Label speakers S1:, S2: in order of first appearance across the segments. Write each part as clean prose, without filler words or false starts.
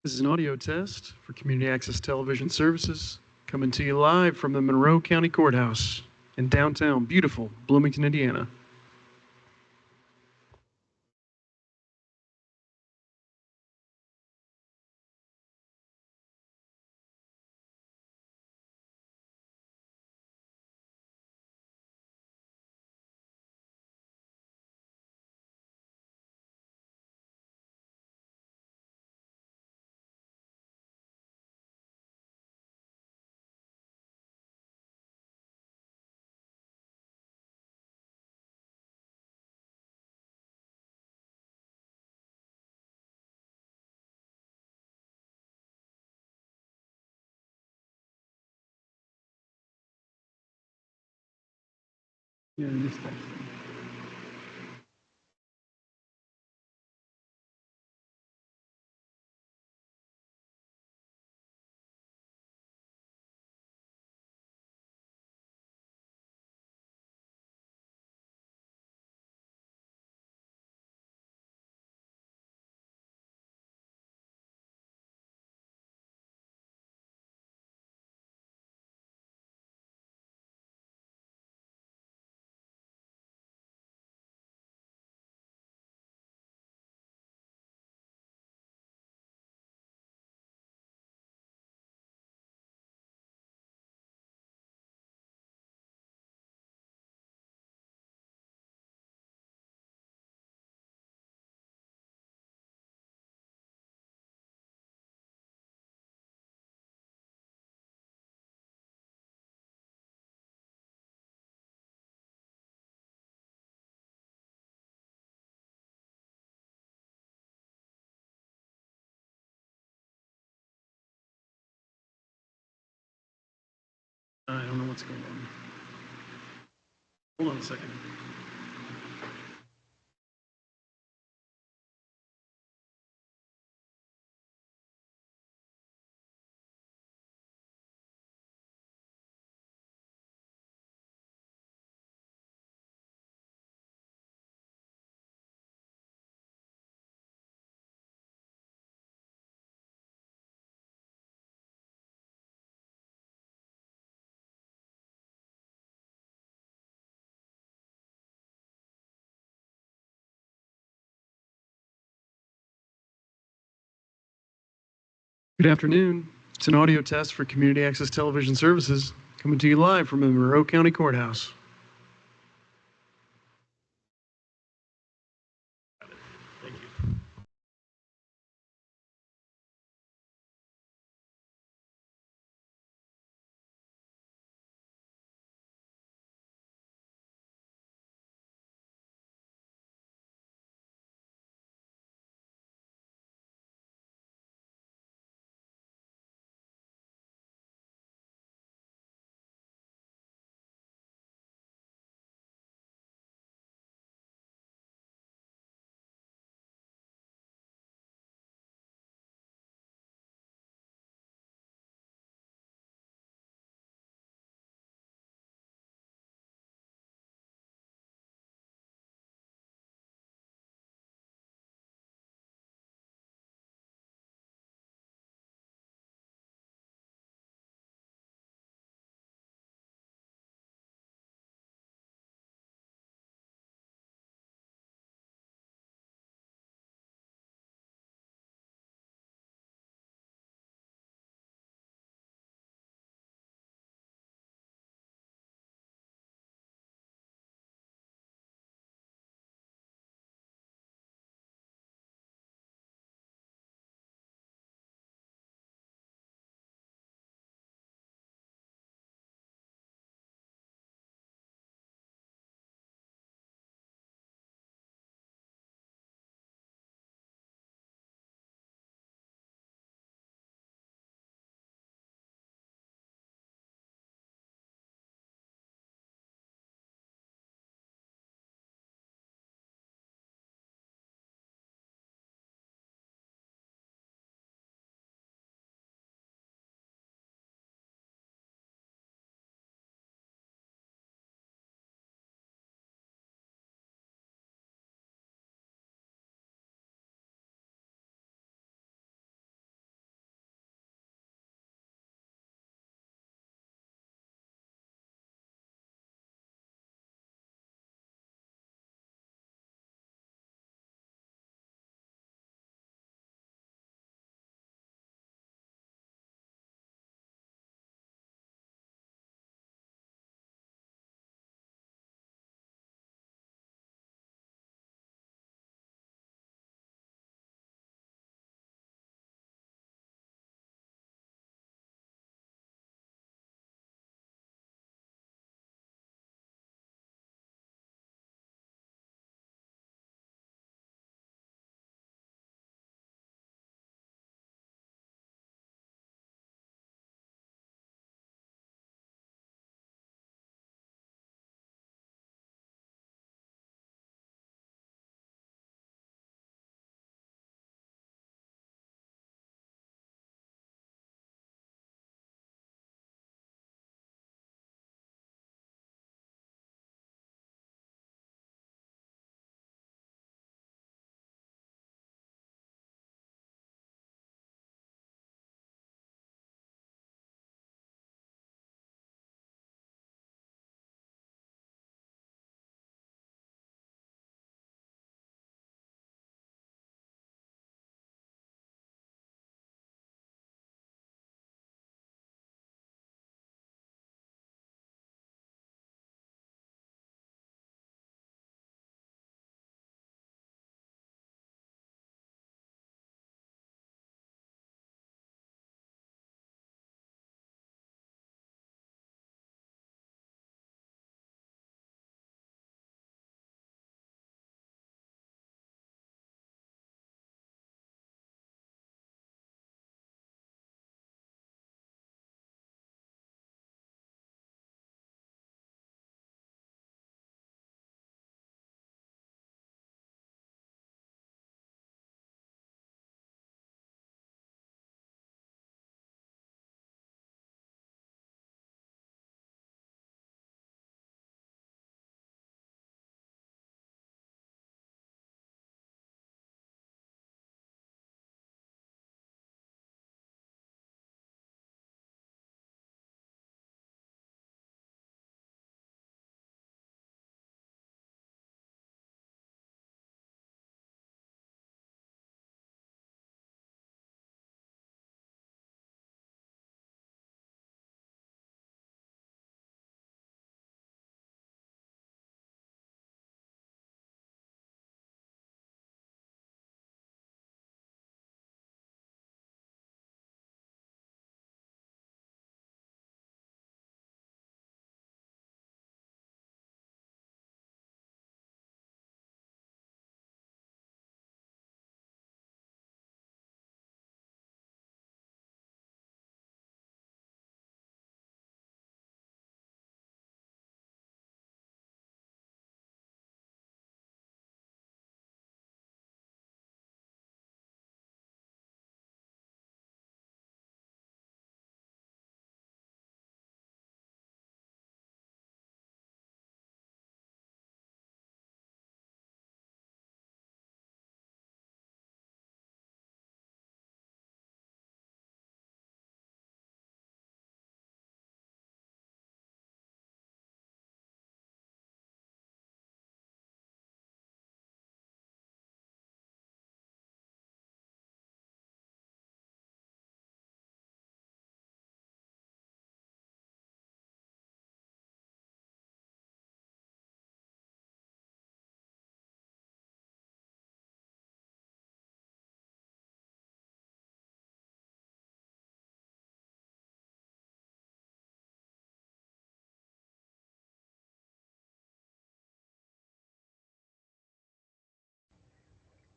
S1: This is an audio test for Community Access Television Services, coming to you live from the Monroe County Courthouse in downtown, beautiful Bloomington, Indiana. Yeah, just I don't know what's going on. Hold on a second. Good afternoon. It's an audio test for Community Access Television Services, coming to you live from the Monroe County Courthouse. Thank you.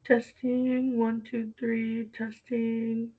S2: Testing, 1, 2, 3, testing.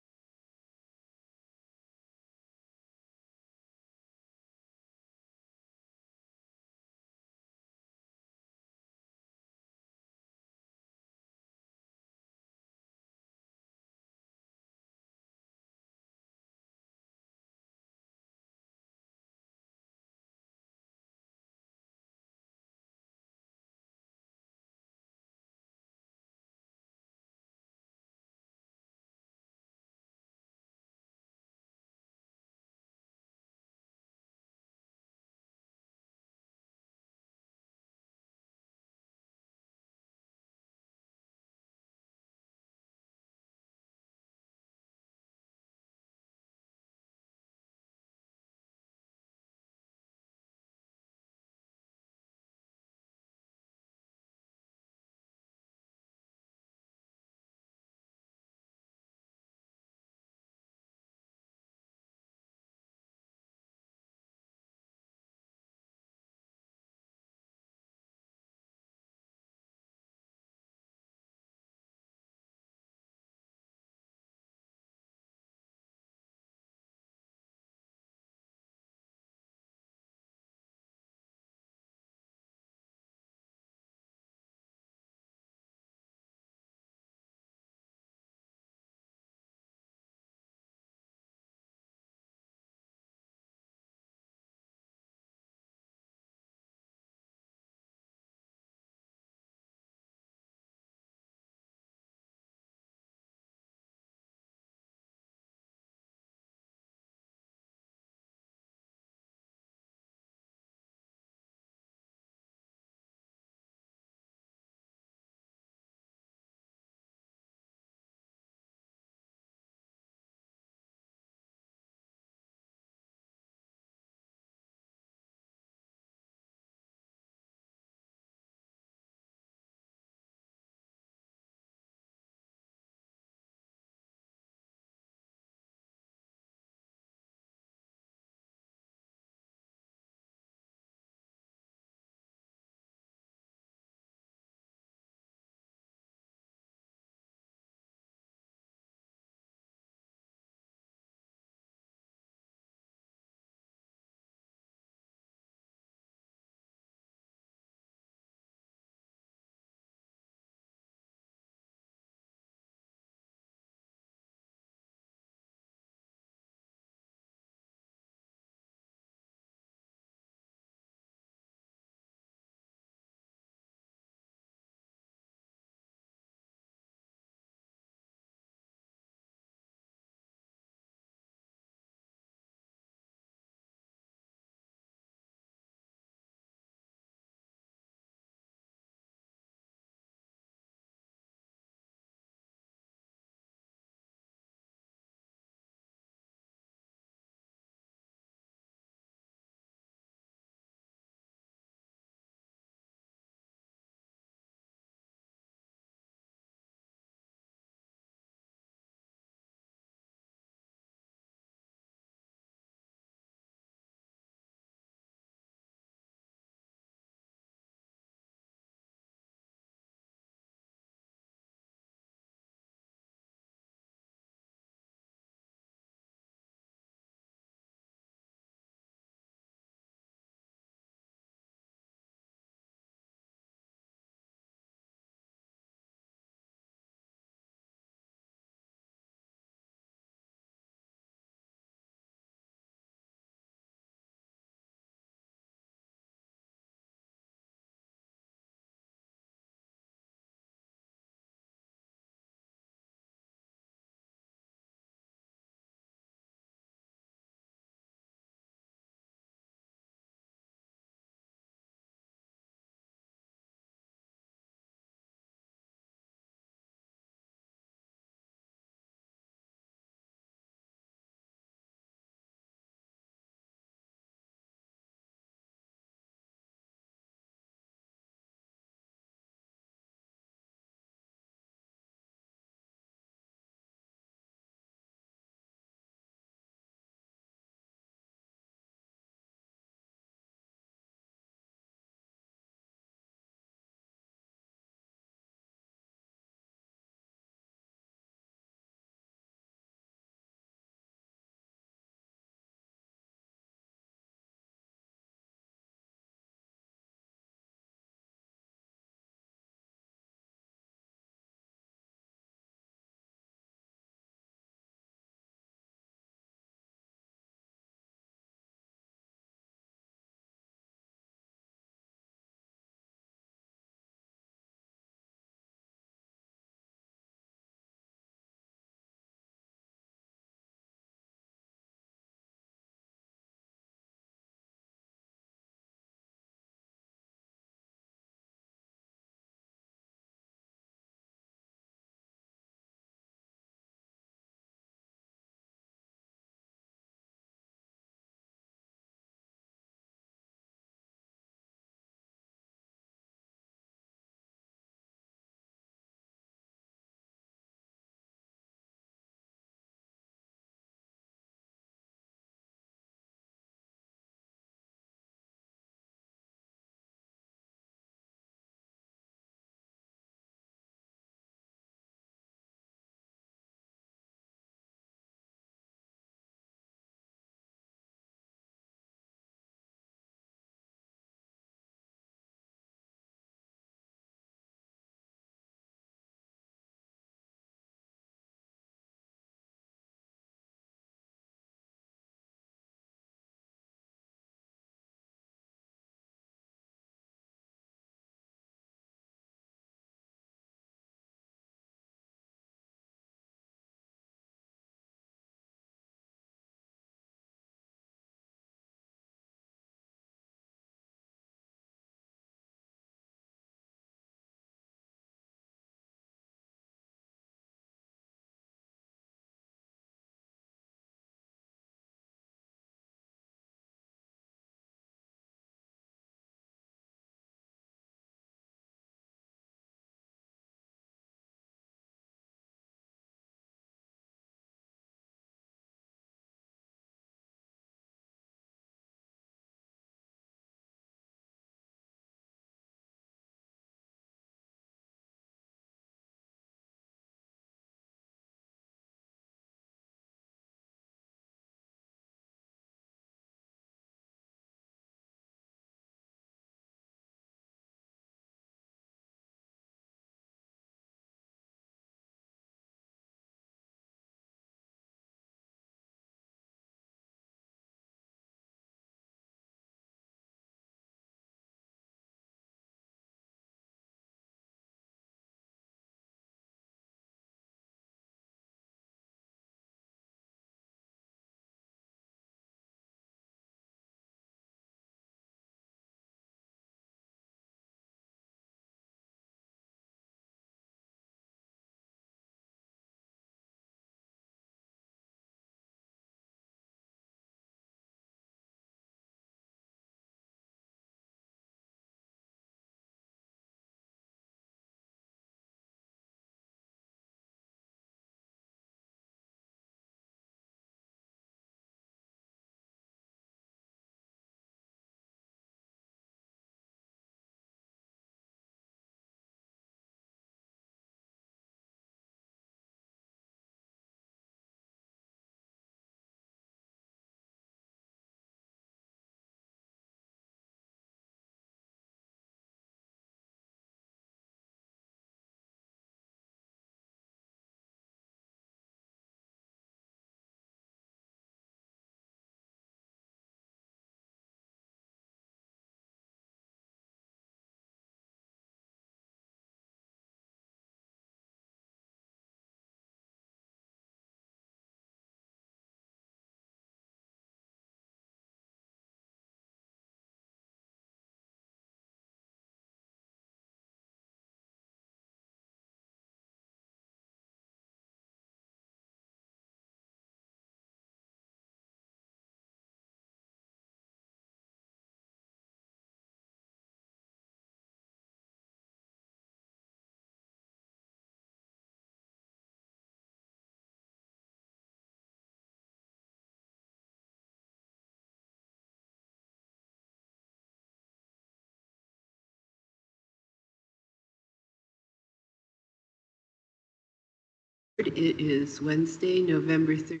S3: It is Wednesday, November 3rd.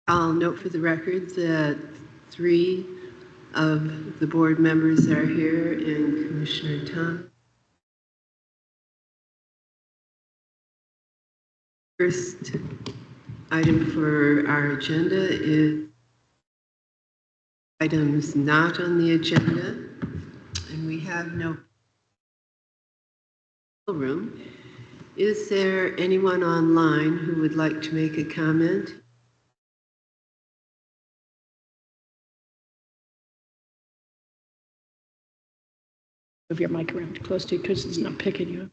S3: I'll note for the record that 3 of the board members are here and Commissioner Tom. First item for our agenda is items not on the agenda, and we have no room. Is there anyone online who would like to make a comment?
S4: Move your mic around close to you because it's not picking you up.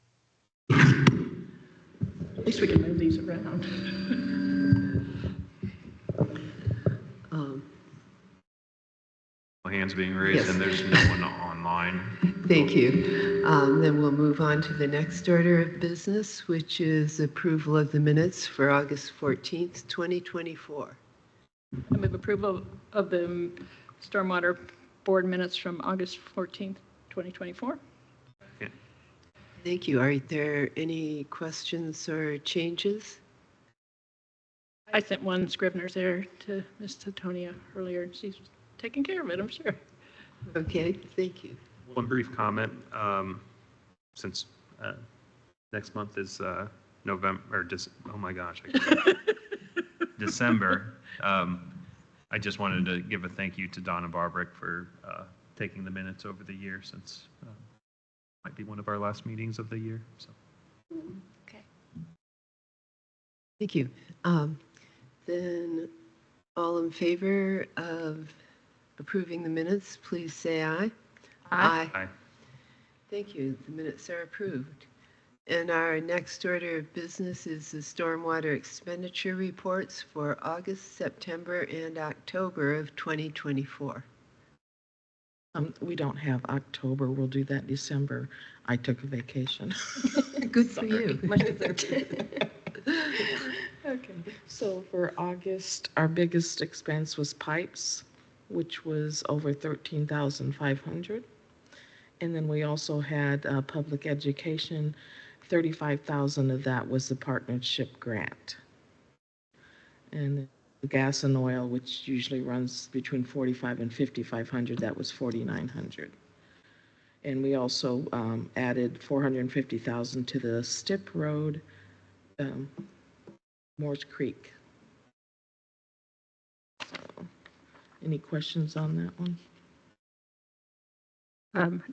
S4: At least we can move these around.
S5: Hands being raised,
S3: Yes.
S5: and there's no one online.
S3: Thank you. Then we'll move on to the next order of business, which is approval of the minutes for August 14th, 2024.
S4: I move approval of the Stormwater Board minutes from August 14th, 2024.
S5: Yeah.
S3: Thank you. Are there any questions or changes?
S4: I sent one Scrivener's error to Ms. Titonia earlier, and she's taking care of it, I'm sure.
S3: Okay, thank you.
S5: One brief comment, since next month is November, or oh my gosh, December. I just wanted to give a thank you to Donna Barbrick for taking the minutes over the year, since might be one of our last meetings of the year. So.
S4: Okay.
S3: Thank you. Then all in favor of approving the minutes, please say aye.
S4: Aye.
S5: Aye.
S3: Thank you. The minutes are approved. And our next order of business is the stormwater expenditure reports for August, September, and October of 2024.
S6: We don't have October. We'll do that December. I took a vacation.
S3: Good for you.
S4: Much deserved.
S6: Okay. So for August, our biggest expense was pipes, which was over $13,500. And then we also had public education. $35,000 of that was the partnership grant. And the gas and oil, which usually runs between $4,500 and $5,500, that was $4,900. And we also added $450,000 to the Stip Road, Moores Creek. So, any questions on that one?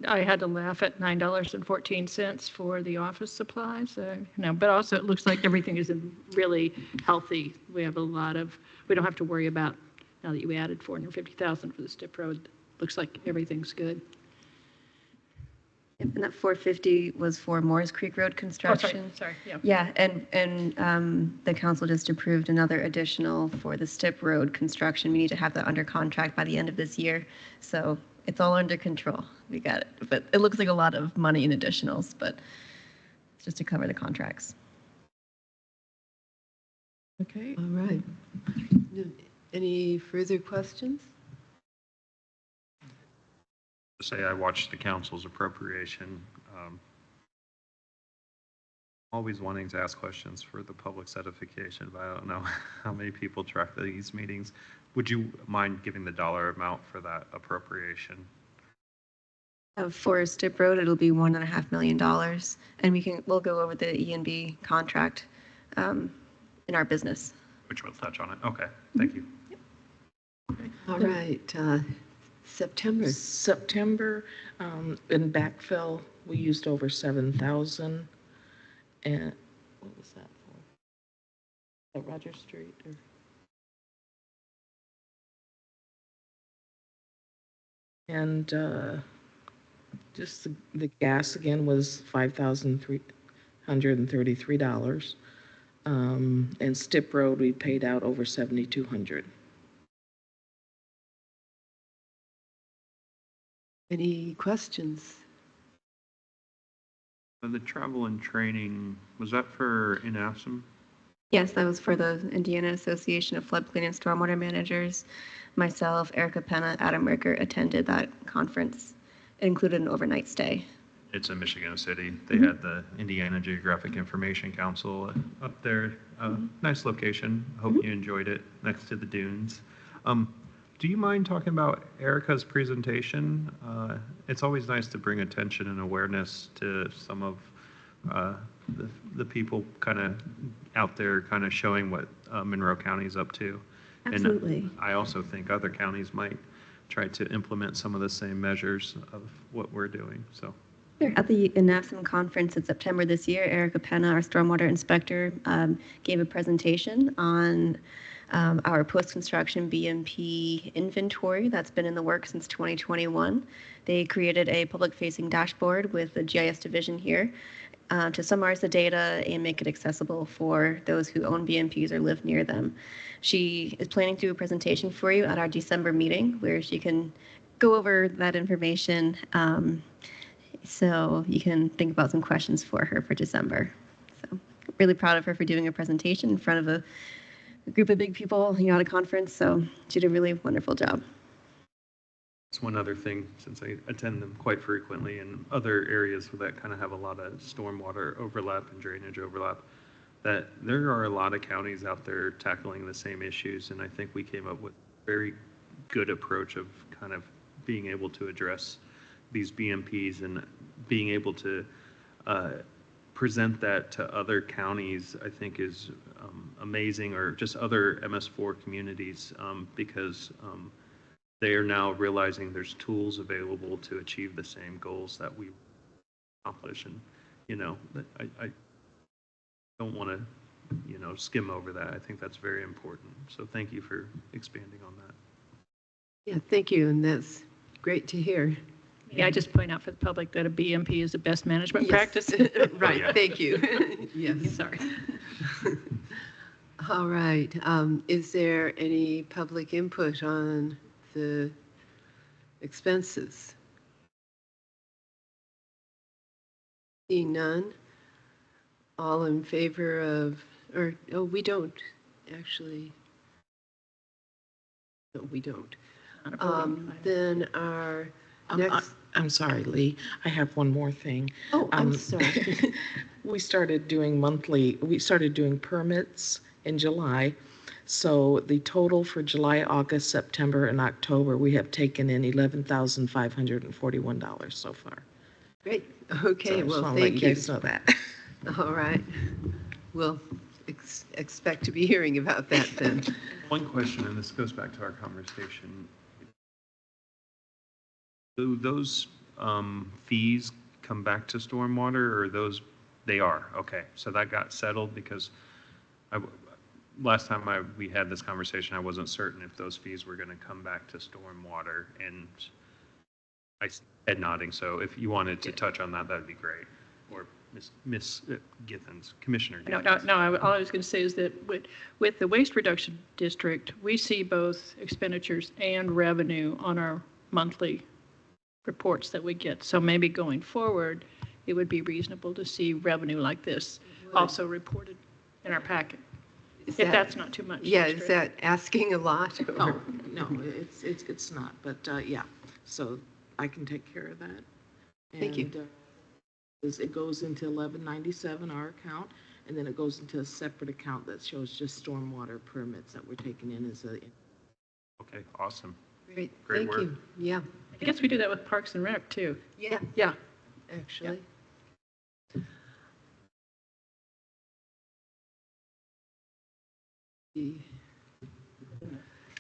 S4: I had to laugh at $9.14 for the office supplies. But also it looks like everything is really healthy. We have we don't have to worry about, now that you added $450,000 for the Stip Road, looks like everything's good.
S7: Yep, and that 450 was for Moores Creek Road construction.
S4: Oh, sorry, yeah.
S7: Yeah, and the council just approved another additional for the Stip Road construction. We need to have that under contract by the end of this year. So it's all under control. We got it. But it looks like a lot of money in additionals, but it's just to cover the contracts.
S6: Okay.
S3: All right. Any further questions?
S5: Say I watched the council's appropriation. Always wanting to ask questions for the public's edification, but I don't know how many people track these meetings. Would you mind giving the dollar amount for that appropriation?
S7: For Stip Road, it'll be $1.5 million, and we'll go over the E&B contract in our business.
S5: Which we'll touch on it. Okay, thank you.
S3: All right. September.
S6: September, in backfill, we used over 7,000. And what was that for? At Roger Street? Or? And just the gas again was $5,333. And Stip Road, we paid out over $7,200.
S3: Any questions?
S5: The travel and training, was that for INASM?
S7: Yes, that was for the Indiana Association of Floodplain and Stormwater Managers. Myself, Erica Penna, Adam Ricker attended that conference. It included an overnight stay.
S5: It's in Michigan City. They had the Indiana Geographic Information Council up there. Nice location. Hope you enjoyed it, next to the dunes. Do you mind talking about Erica's presentation? It's always nice to bring attention and awareness to some of the people kind of out there kind of showing what Monroe County is up to.
S7: Absolutely.
S5: And I also think other counties might try to implement some of the same measures of what we're doing, so.
S7: Sure. At the NAFSM conference in September this year, Erica Penna, our stormwater inspector, gave a presentation on our post-construction BMP inventory that's been in the works since 2021. They created a public-facing dashboard with the GIS division here to summarize the data and make it accessible for those who own BMPs or live near them. She is planning to do a presentation for you at our December meeting where she can go over that information. So you can think about some questions for her for December. So really proud of her for doing a presentation in front of a group of big people, at a conference. So she did a really wonderful job.
S5: It's one other thing, since I attend them quite frequently in other areas that kind of have a lot of stormwater overlap and drainage overlap, that there are a lot of counties out there tackling the same issues. And I think we came up with a very good approach of kind of being able to address these BMPs and being able to present that to other counties, I think is amazing, or just other MS4 communities, because they are now realizing there's tools available to achieve the same goals that we accomplish. And, I don't want to, skim over that. I think that's very important. So thank you for expanding on that.
S3: Yeah, thank you, and that's great to hear.
S4: Yeah, I just point out for the public that a BMP is the best management
S3: Yes.
S4: practice.
S3: Right,
S5: Yeah.
S3: thank you. Yes.
S4: Sorry.
S3: All right, is there any public input on the expenses? Seeing none, all in favor of, we don't, actually. No, we don't. Then our next.
S6: I'm sorry, Lee. I have one more thing.
S3: Oh, I'm sorry.
S6: We started doing permits in July. So the total for July, August, September, and October, we have taken in $11,541 so far.
S3: Great. Okay,
S6: So I just
S3: well,
S6: wanna let
S3: thank
S6: you
S3: you.
S6: guys know that.
S3: All right. We'll expect to be hearing about that then.
S5: One question, and this goes back to our conversation. Do those fees come back to stormwater, or they are? Okay, so that got settled, because last time we had this conversation, I wasn't certain if those fees were going to come back to stormwater, and I see head nodding, so if you wanted to touch on that, that'd be great. Or Miss Githens, Commissioner Githens.
S4: No, all I was going to say is that with the Waste Reduction District, we see both expenditures and revenue on our monthly reports that we get. So maybe going forward, it would be reasonable to see revenue like this also reported in our packet. If that's not too much.
S3: Yeah, is that asking a lot?
S6: No, it's not, but yeah, so I can take care of that.
S3: Thank you.
S6: And, it goes into 1197, our account, and then it goes into a separate account that shows just stormwater permits that we're taking in as a.
S5: Okay, awesome.
S3: Great,
S5: Great
S3: thank
S5: work.
S3: you. Yeah,
S4: I guess we do that with Parks and Rec too.
S3: yeah,
S4: Yeah.
S3: actually.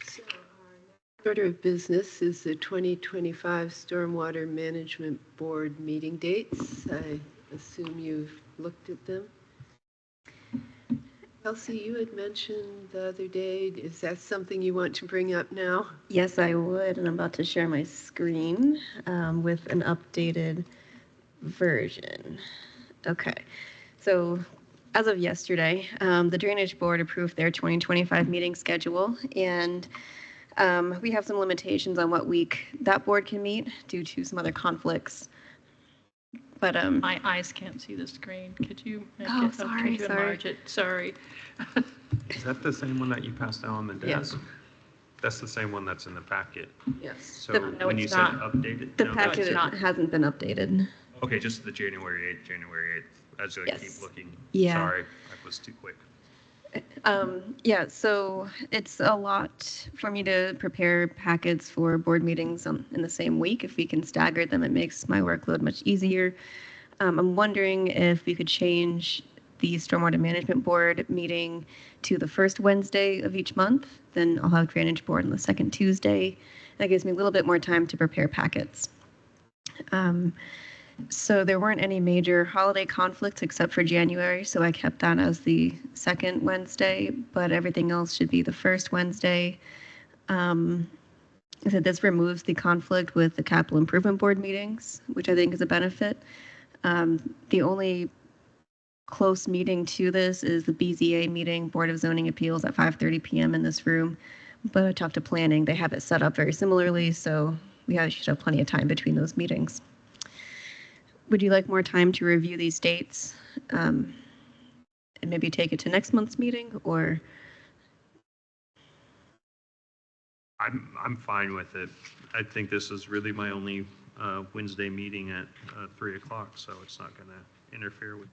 S3: So our next order of business is the 2025 Stormwater Management Board meeting dates. I assume you've looked at them. Kelsey, you had mentioned the other day, is that something you want to bring up now?
S7: Yes, I would, and I'm about to share my screen with an updated version. Okay, so as of yesterday, the Drainage Board approved their 2025 meeting schedule, and we have some limitations on what week that board can meet due to some other conflicts. But
S4: My eyes can't see the screen. Could you make
S7: Oh,
S4: it?
S7: sorry,
S4: Could you enlarge it? Sorry.
S5: Is that the same one that you passed out on the
S3: Yeah.
S5: desk? That's the same one that's in the packet.
S6: Yes.
S5: So
S7: No,
S5: when you
S4: it's
S5: said
S4: not.
S5: updated?
S7: the
S5: no,
S7: packet
S4: it's not.
S7: hasn't been updated.
S5: Okay, just the January 8th, as I keep
S7: Yes.
S5: looking.
S7: Yeah.
S5: Sorry, I was too quick.
S7: Yeah, so it's a lot for me to prepare packets for board meetings in the same week. If we can stagger them, it makes my workload much easier. I'm wondering if we could change the Stormwater Management Board meeting to the first Wednesday of each month. Then I'll have Drainage Board on the second Tuesday. That gives me a little bit more time to prepare packets. So there weren't any major holiday conflicts except for January, so I kept that as the second Wednesday, but everything else should be the first Wednesday. I said this removes the conflict with the Capital Improvement Board meetings, which I think is a benefit. The only close meeting to this is the BZA meeting, Board of Zoning Appeals at 5:30 p.m. in this room. But I talked to planning, they have it set up very similarly, so should have plenty of time between those meetings. Would you like more time to review these dates and maybe take it to next month's meeting, or?
S5: I'm fine with it. I think this is really my only Wednesday meeting at 3 o'clock, so it's not going to interfere with.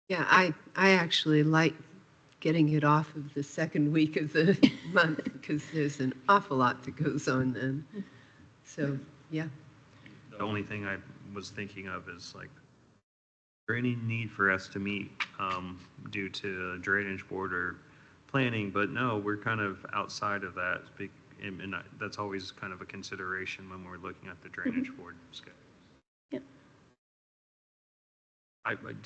S3: Yeah, I actually like getting it off of the second week of the month because there's an awful lot that goes on then. So, yeah.
S5: The only thing I was thinking of is like, is there any need for us to meet due to drainage board or planning? But no, we're kind of outside of that, and that's always kind of a consideration when we're looking at the drainage board schedule.
S7: Yeah.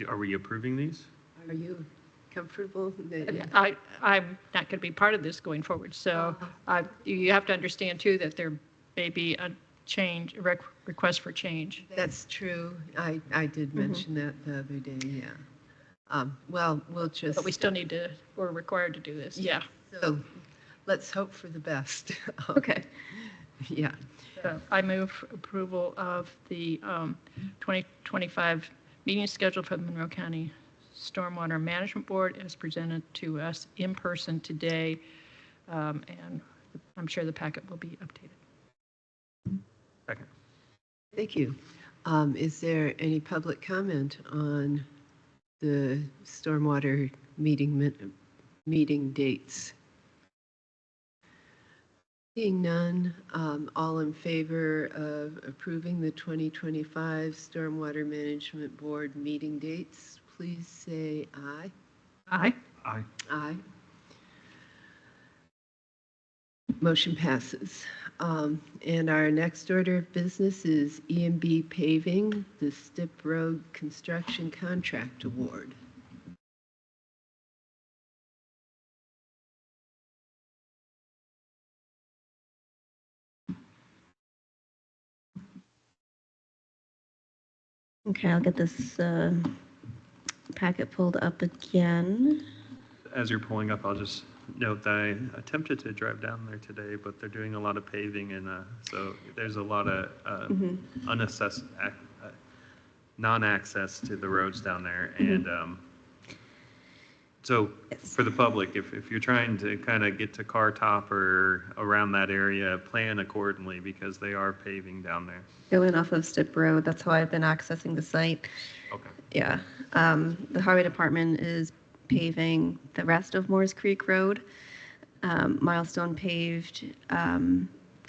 S5: Are we approving these?
S3: Are you comfortable?
S4: I'm not going to be part of this going forward, so you have to understand too that there may be a change, request for change.
S3: That's true. I did mention that the other day, yeah. Well, we'll just.
S4: But we still need to, we're required to do this, yeah.
S3: So let's hope for the best.
S7: Okay.
S3: Yeah.
S4: So I move approval of the 2025 meeting schedule for the Monroe County Stormwater Management Board as presented to us in person today, and I'm sure the packet will be updated.
S5: Second.
S3: Thank you. Is there any public comment on the stormwater meeting dates? Seeing none, all in favor of approving the 2025 Stormwater Management Board meeting dates, please say aye.
S4: Aye.
S5: Aye.
S3: Aye. Motion passes. And our next order of business is E&B Paving, the Stip Road Construction Contract Award.
S7: Okay, I'll get this packet pulled up again.
S5: As you're pulling up, I'll just note that I attempted to drive down there today, but they're doing a lot of paving, and so there's a lot of unassessed, non-access to the roads down there. And so for the public, if you're trying to kind of get to Car Top or around that area, plan accordingly because they are paving down there.
S7: Going off of Stip Road, that's how I've been accessing the site.
S5: Okay.
S7: Yeah. The highway department is paving the rest of Moores Creek Road. Milestone paved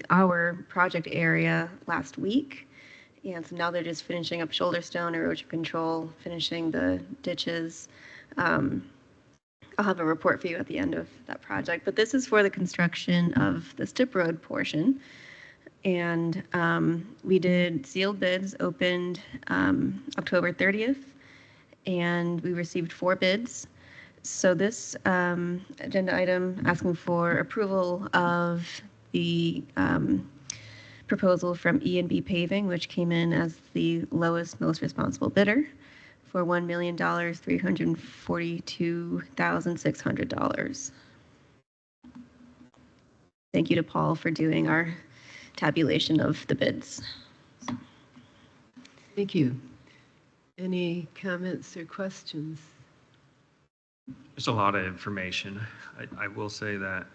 S7: our project area last week. And so now they're just finishing up shoulder stone, erosion control, finishing the ditches. I'll have a report for you at the end of that project. But this is for the construction of the Stip Road portion. And we did sealed bids, opened October 30th, and we received 4 bids. So this agenda item asking for approval of the proposal from E&B Paving, which came in as the lowest, most responsible bidder for $1,342,600. Thank you to Paul for doing our tabulation of the bids.
S3: Thank you. Any comments or questions?
S5: There's a lot of information. I will say that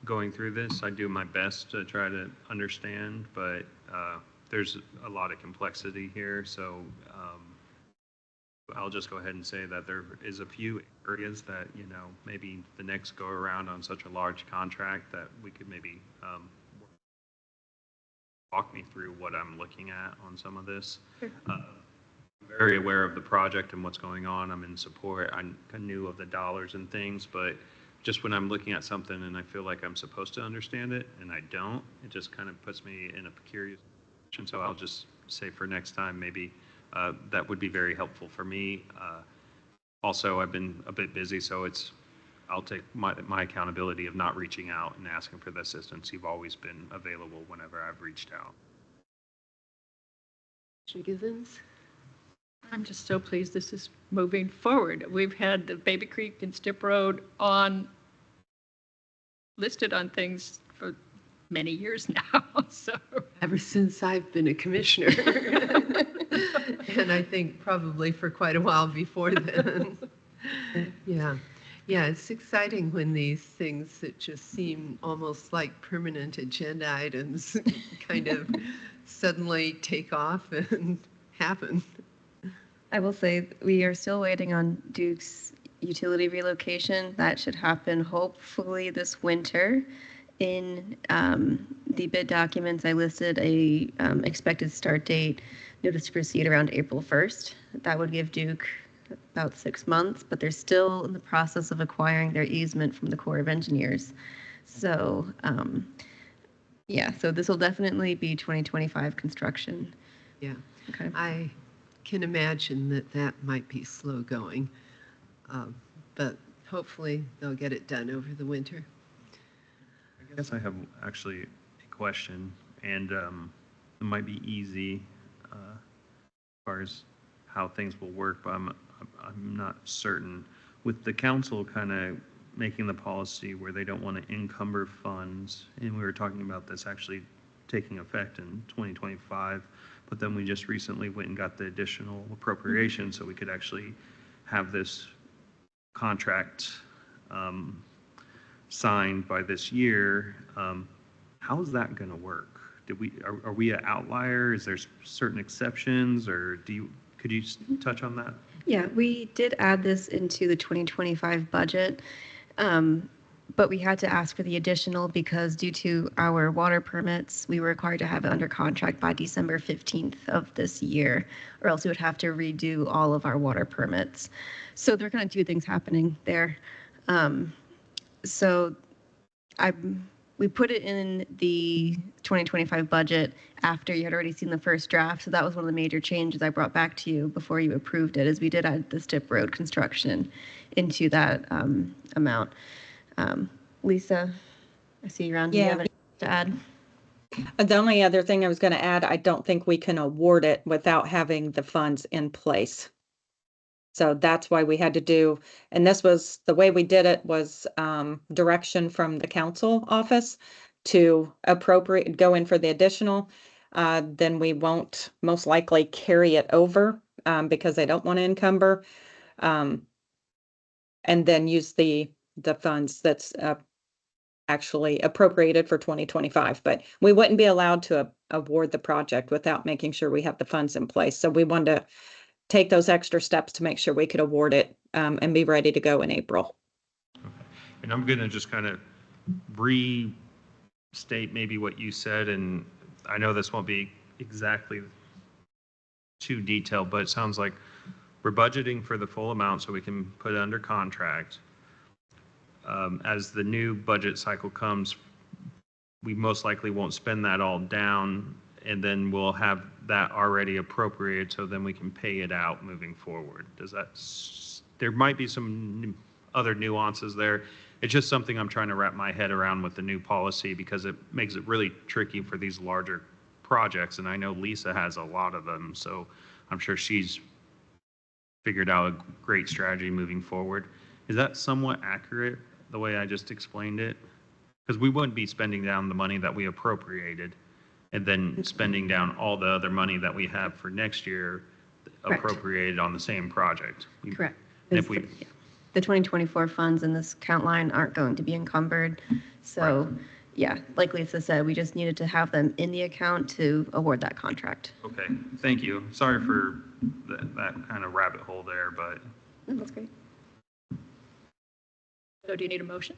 S5: going through this, I do my best to try to understand, but there's a lot of complexity here, so I'll just go ahead and say that there is a few areas that, you know, maybe the next go around on such a large contract that we could maybe walk me through what I'm looking at on some of this. I'm very aware of the project and what's going on. I'm in support. I knew of the dollars and things, but just when I'm looking at something and I feel like I'm supposed to understand it and I don't, it just kind of puts me in a precarious position. So I'll just say for next time, maybe that would be very helpful for me. Also, I've been a bit busy, so I'll take my accountability of not reaching out and asking for the assistance. You've always been available whenever I've reached out.
S3: Mr. Givens?
S4: I'm just so pleased this is moving forward. We've had the Baby Creek and Stip Road listed on things for many years now, so.
S3: Ever since I've been a commissioner. And I think probably for quite a while before then. Yeah. Yeah, it's exciting when these things that just seem almost like permanent agenda items kind of suddenly take off and happen.
S7: I will say we are still waiting on Duke's utility relocation. That should happen hopefully this winter. In the bid documents, I listed a expected start date, notice to proceed around April 1st. That would give Duke about 6 months, but they're still in the process of acquiring their easement from the Corps of Engineers. So, yeah, so this will definitely be 2025 construction.
S3: Yeah.
S7: Okay.
S3: I can imagine that might be slow going, but hopefully they'll get it done over the winter.
S5: I guess I have actually a question, and it might be easy as far as how things will work, but I'm not certain. With the council kind of making the policy where they don't want to encumber funds, and we were talking about this actually taking effect in 2025, but then we just recently went and got the additional appropriation so we could actually have this contract signed by this year. How is that going to work? Are we an outlier? Is there certain exceptions, or could you touch on that?
S7: Yeah, we did add this into the 2025 budget, but we had to ask for the additional because due to our water permits, we were required to have it under contract by December 15th of this year, or else we would have to redo all of our water permits. So there are kind of two things happening there. So we put it in the 2025 budget after you had already seen the first draft. So that was one of the major changes I brought back to you before you approved it, is we did add the Stip Road construction into that amount. Lisa, I see you around. Do you have anything to add?
S8: The only other thing I was going to add, I don't think we can award it without having the funds in place. So that's why we had to do, and this was, the way we did it was direction from the council office to appropriate, go in for the additional. Then we won't most likely carry it over because they don't want to encumber. And then use the funds that's actually appropriated for 2025. But we wouldn't be allowed to award the project without making sure we have the funds in place. So we wanted to take those extra steps to make sure we could award it and be ready to go in April.
S5: Okay. And I'm going to just kind of restate maybe what you said, and I know this won't be exactly too detailed, but it sounds like we're budgeting for the full amount so we can put it under contract. As the new budget cycle comes, we most likely won't spend that all down, and then we'll have that already appropriated, so then we can pay it out moving forward. There might be some other nuances there. It's just something I'm trying to wrap my head around with the new policy, because it makes it really tricky for these larger projects. And I know Lisa has a lot of them, so I'm sure she's figured out a great strategy moving forward. Is that somewhat accurate, the way I just explained it? Because we wouldn't be spending down the money that we appropriated and then spending down all the other money that we have for next year appropriated on the same project.
S7: Correct.
S5: And if we,
S7: the 2024 funds in this account line aren't going to be encumbered. So yeah, like Lisa said, we just needed to have them in the account to award that contract.
S5: Okay, thank you. Sorry for that kind of rabbit hole there, but
S7: That's great.
S4: So do you need a motion?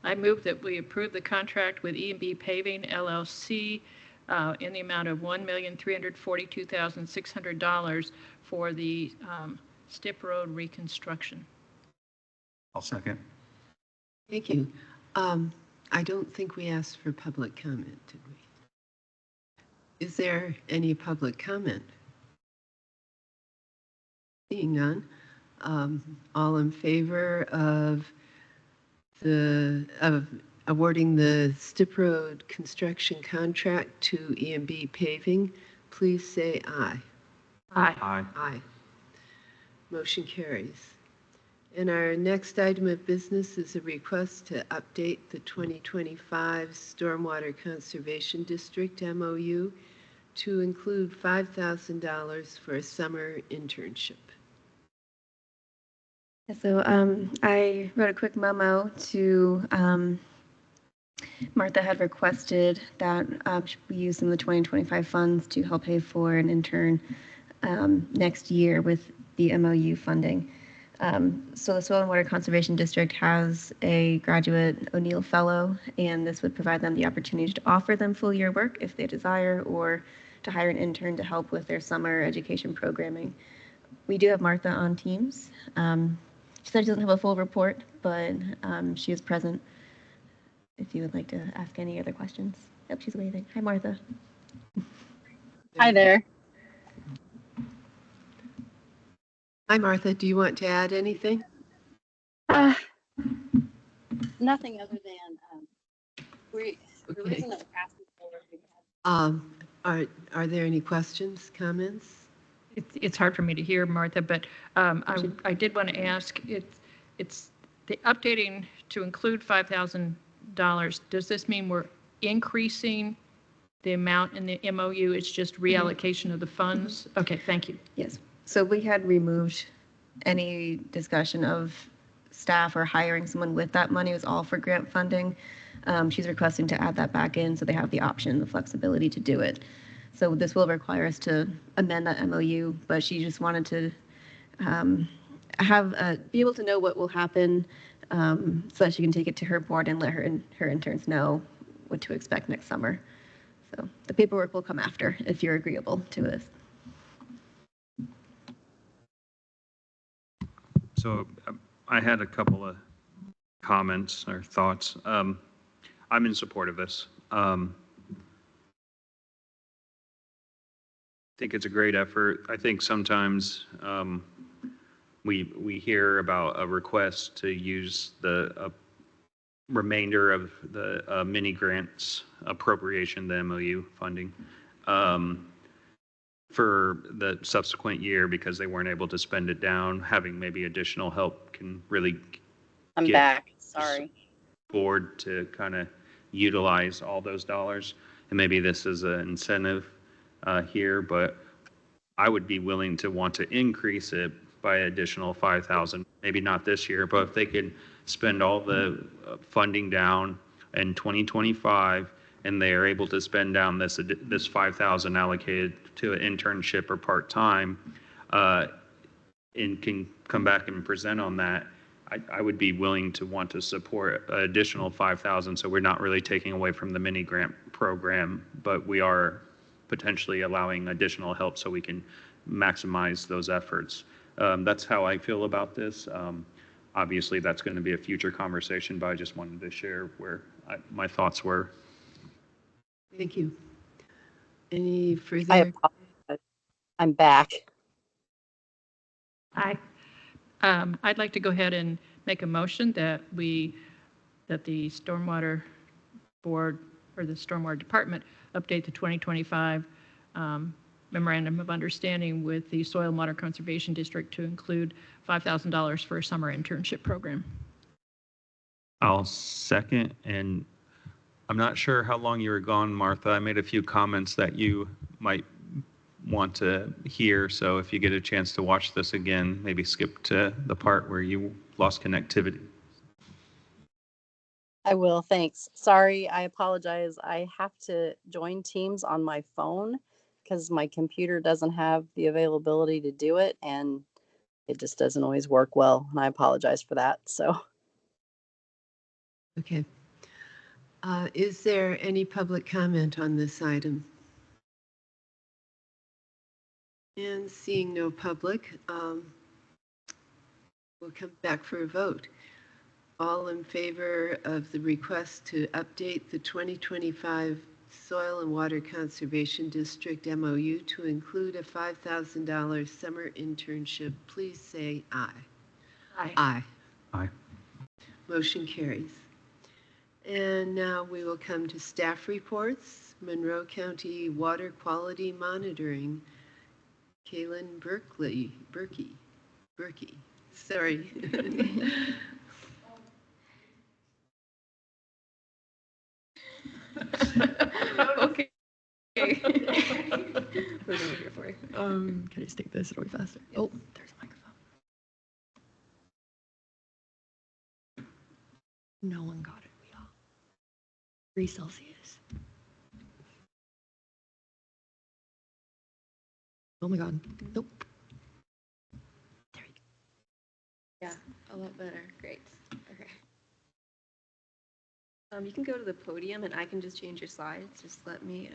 S4: I move that we approve the contract with E&B Paving LLC in the amount of $1,342,600 for the Stip Road reconstruction.
S5: I'll second.
S3: Thank you. I don't think we asked for public comment, did we? Is there any public comment? Seeing none, all in favor of awarding the Stip Road construction contract to E&B Paving, please say aye.
S4: Aye.
S5: Aye.
S3: Aye. Motion carries. And our next item of business is a request to update the 2025 Stormwater Conservation District MOU to include $5,000 for a summer internship.
S7: So I wrote a quick memo to Martha had requested that we use some of the 2025 funds to help pay for an intern next year with the MOU funding. So the Soil and Water Conservation District has a graduate O'Neill Fellow, and this would provide them the opportunity to offer them full year work if they desire, or to hire an intern to help with their summer education programming. We do have Martha on Teams. She said she doesn't have a full report, but she is present if you would like to ask any other questions. Yep, she's waving. Hi, Martha.
S9: Hi there.
S3: Hi, Martha. Do you want to add anything?
S9: Nothing other than the reason that we're asking for
S3: Are there any questions, comments?
S4: It's hard for me to hear, Martha, but I did want to ask, it's the updating to include $5,000. Does this mean we're increasing the amount in the MOU? It's just reallocation of the funds? Okay, thank you.
S7: Yes. So we had removed any discussion of staff or hiring someone with that money. It was all for grant funding. She's requesting to add that back in so they have the option, the flexibility to do it. So this will require us to amend that MOU, but she just wanted to be able to know what will happen so that she can take it to her board and let her interns know what to expect next summer. So the paperwork will come after if you're agreeable to this.
S5: So I had a couple of comments or thoughts. I'm in support of this. I think it's a great effort. I think sometimes we hear about a request to use the remainder of the mini grants appropriation, the MOU funding, for the subsequent year because they weren't able to spend it down. Having maybe additional help can really
S9: I'm back. Sorry.
S5: board to kind of utilize all those dollars. And maybe this is an incentive here, but I would be willing to want to increase it by additional 5,000. Maybe not this year, but if they could spend all the funding down in 2025 and they are able to spend down this 5,000 allocated to an internship or part-time, and can come back and present on that, I would be willing to want to support an additional 5,000. So we're not really taking away from the mini grant program, but we are potentially allowing additional help so we can maximize those efforts. That's how I feel about this. Obviously, that's going to be a future conversation, but I just wanted to share where my thoughts were.
S3: Thank you. Any
S9: I
S3: further?
S9: apologize. I'm back.
S4: I'd like to go ahead and make a motion that the Stormwater Board or the Stormwater Department update the 2025 Memorandum of Understanding with the Soil and Water Conservation District to include $5,000 for a summer internship program.
S5: I'll second, and I'm not sure how long you were gone, Martha. I made a few comments that you might want to hear, so if you get a chance to watch this again, maybe skip to the part where you lost connectivity.
S9: I will, thanks. Sorry, I apologize. I have to join Teams on my phone because my computer doesn't have the availability to do it, and it just doesn't always work well, and I apologize for that. So,
S3: Okay. Is there any public comment on this item? And seeing no public, we'll come back for a vote. All in favor of the request to update the 2025 Soil and Water Conservation District MOU to include a $5,000 summer internship, please say aye.
S4: Aye.
S3: Aye.
S5: Aye.
S3: Motion carries. And now we will come to staff reports. Monroe County Water Quality Monitoring. Kaylin Berkey. Sorry.
S10: Okay. We're over here for you. Can I just take this? It'll be faster. Oh, there's a microphone. No one got it. We all. 3 Celsius. Oh my God. Nope. There we go.
S11: Yeah, a lot better. Great. Okay. You can go to the podium and I can just change your slides. Just let me.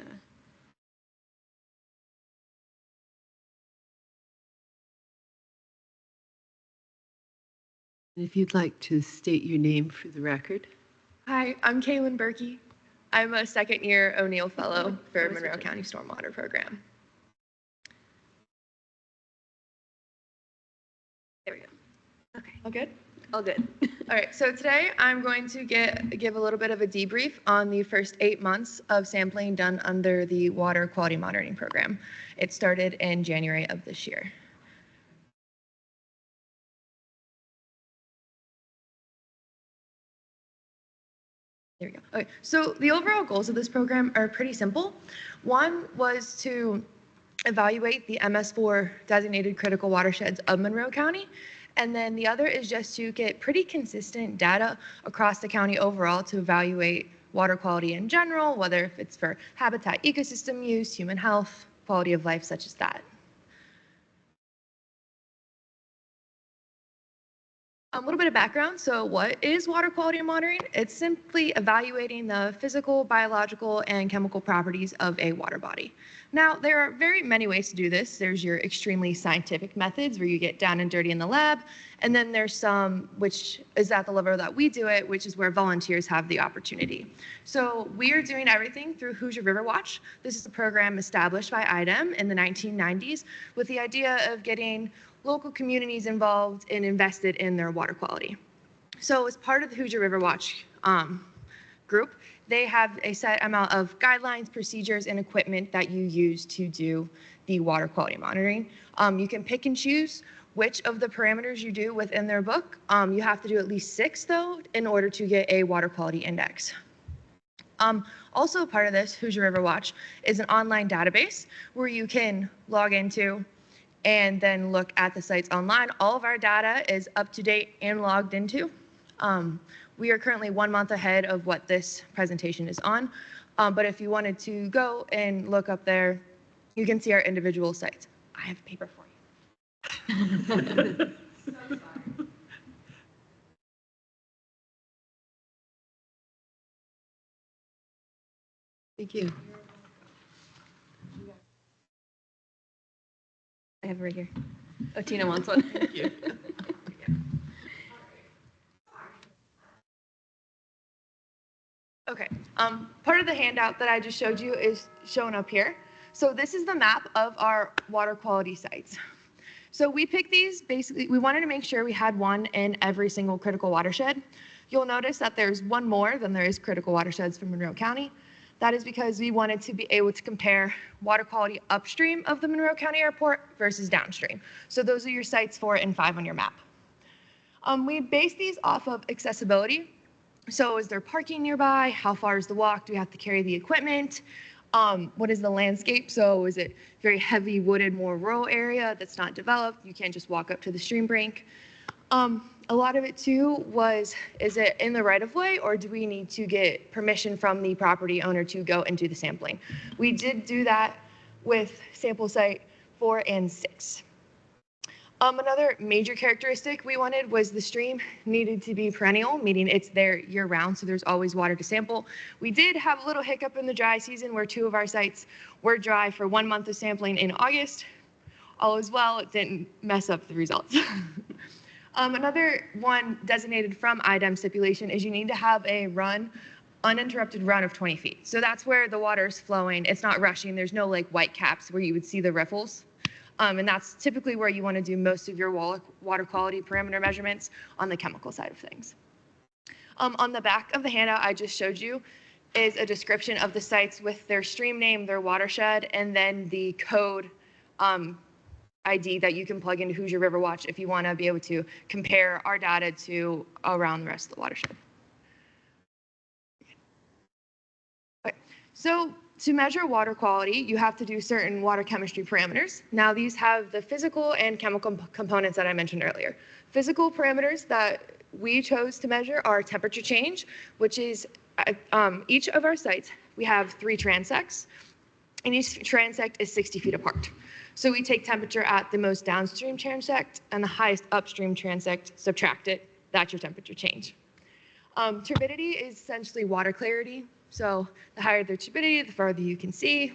S3: If you'd like to state your name for the record.
S10: Hi, I'm Kaylin Berkey. I'm a second-year O'Neill Fellow for Monroe County Stormwater Program. There we go.
S11: Okay.
S10: All good?
S11: All good.
S10: All right, so today I'm going to give a little bit of a debrief on the first 8 months of sampling done under the Water Quality Monitoring Program. It started in January of this year. There we go. Okay, so the overall goals of this program are pretty simple. One was to evaluate the MS4 designated critical watersheds of Monroe County. And then the other is just to get pretty consistent data across the county overall to evaluate water quality in general, whether if it's for habitat ecosystem use, human health, quality of life, such as that. A little bit of background. So what is water quality monitoring? It's simply evaluating the physical, biological, and chemical properties of a water body. Now, there are very many ways to do this. There's your extremely scientific methods where you get down and dirty in the lab. And then there's some, which is at the level that we do it, which is where volunteers have the opportunity. So we are doing everything through Hoosier River Watch. This is a program established by IDEM in the 1990s with the idea of getting local communities involved and invested in their water quality. So as part of the Hoosier River Watch group, they have a set amount of guidelines, procedures, and equipment that you use to do the water quality monitoring. You can pick and choose which of the parameters you do within their book. You have to do at least 6 though in order to get a water quality index. Also part of this Hoosier River Watch is an online database where you can log into and then look at the sites online. All of our data is up to date and logged into. We are currently 1 month ahead of what this presentation is on. But if you wanted to go and look up there, you can see our individual sites. I have paper for you.
S3: Thank you.
S11: I have it right here. Oh, Tina wants one.
S10: Thank you. Okay, part of the handout that I just showed you is shown up here. So this is the map of our water quality sites. So we picked these, basically, we wanted to make sure we had one in every single critical watershed. You'll notice that there's one more than there is critical watersheds for Monroe County. That is because we wanted to be able to compare water quality upstream of the Monroe County Airport versus downstream. So those are your sites 4 and 5 on your map. We base these off of accessibility. So is there parking nearby? How far is the walk? Do we have to carry the equipment? What is the landscape? So is it very heavy wooded, more rural area that's not developed? You can't just walk up to the stream brink. A lot of it too was, is it in the right of way, or do we need to get permission from the property owner to go and do the sampling? We did do that with sample site 4 and 6. Another major characteristic we wanted was the stream needed to be perennial, meaning it's there year round, so there's always water to sample. We did have a little hiccup in the dry season where 2 of our sites were dry for 1 month of sampling in August. All is well, it didn't mess up the results. Another one designated from IDEM stipulation is you need to have a uninterrupted run of 20 feet. So that's where the water is flowing. It's not rushing. There's no like white caps where you would see the riffles. And that's typically where you want to do most of your water quality parameter measurements on the chemical side of things. On the back of the handout I just showed you is a description of the sites with their stream name, their watershed, and then the code ID that you can plug into Hoosier River Watch if you want to be able to compare our data to around the rest of the watershed. Okay. So to measure water quality, you have to do certain water chemistry parameters. Now these have the physical and chemical components that I mentioned earlier. Physical parameters that we chose to measure are temperature change, which is each of our sites, we have 3 transects, and each transect is 60 feet apart. So we take temperature at the most downstream transect and the highest upstream transect, subtract it, that's your temperature change. Turbidity is essentially water clarity. So the higher the turbidity, the farther you can see.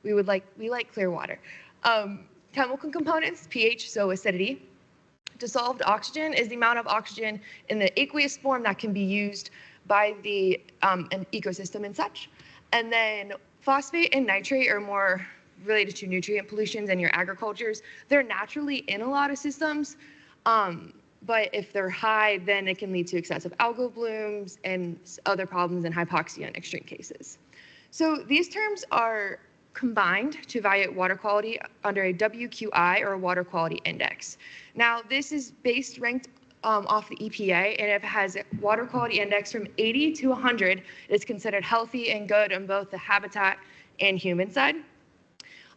S10: We like clear water. Chemical components, pH, so acidity. Dissolved oxygen is the amount of oxygen in the aqueous form that can be used by the an ecosystem and such. And then phosphate and nitrate are more related to nutrient pollutions in your agricultures. They're naturally in a lot of systems, but if they're high, then it can lead to excessive algal blooms and other problems in hypoxia in extreme cases. So these terms are combined to evaluate water quality under a WQI, or a water quality index. Now this is ranked off the EPA, and if it has a water quality index from 80 to 100, it's considered healthy and good on both the habitat and human side.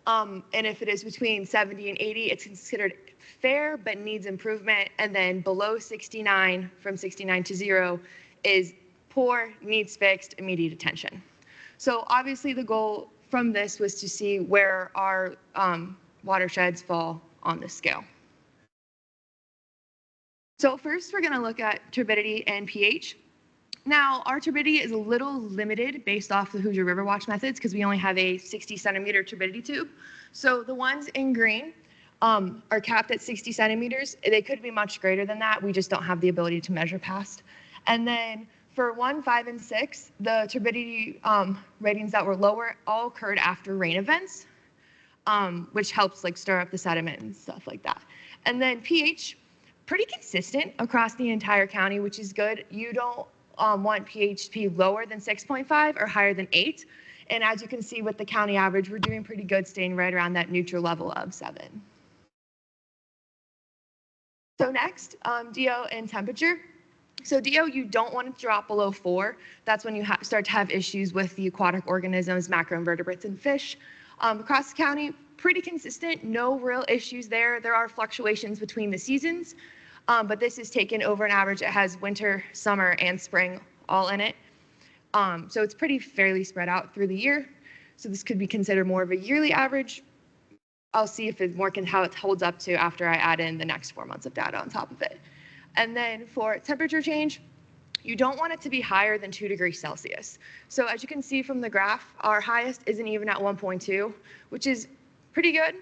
S10: And if it is between 70 and 80, it's considered fair but needs improvement. And then below 69, from 69 to 0, is poor, needs fixed, immediate attention. So obviously the goal from this was to see where our watersheds fall on this scale. So first we're going to look at turbidity and pH. Now, our turbidity is a little limited based off the Hoosier River Watch methods because we only have a 60 centimeter turbidity tube. So the ones in green are capped at 60 centimeters. They could be much greater than that. We just don't have the ability to measure past. And then for 1, 5, and 6, the turbidity ratings that were lower all occurred after rain events, which helps like stir up the sediment and stuff like that. And then pH, pretty consistent across the entire county, which is good. You don't want pH to be lower than 6.5 or higher than 8. And as you can see with the county average, we're doing pretty good, staying right around that neutral level of 7. So next, DO and temperature. So DO, you don't want it to drop below 4. That's when you start to have issues with the aquatic organisms, macroinvertebrates, and fish. Across the county, pretty consistent, no real issues there. There are fluctuations between the seasons, but this is taken over an average. It has winter, summer, and spring all in it. So it's pretty fairly spread out through the year. So this could be considered more of a yearly average. I'll see if it's more how it holds up to after I add in the next 4 months of data on top of it. And then for temperature change, you don't want it to be higher than 2 degrees Celsius. So as you can see from the graph, our highest isn't even at 1.2, which is pretty good.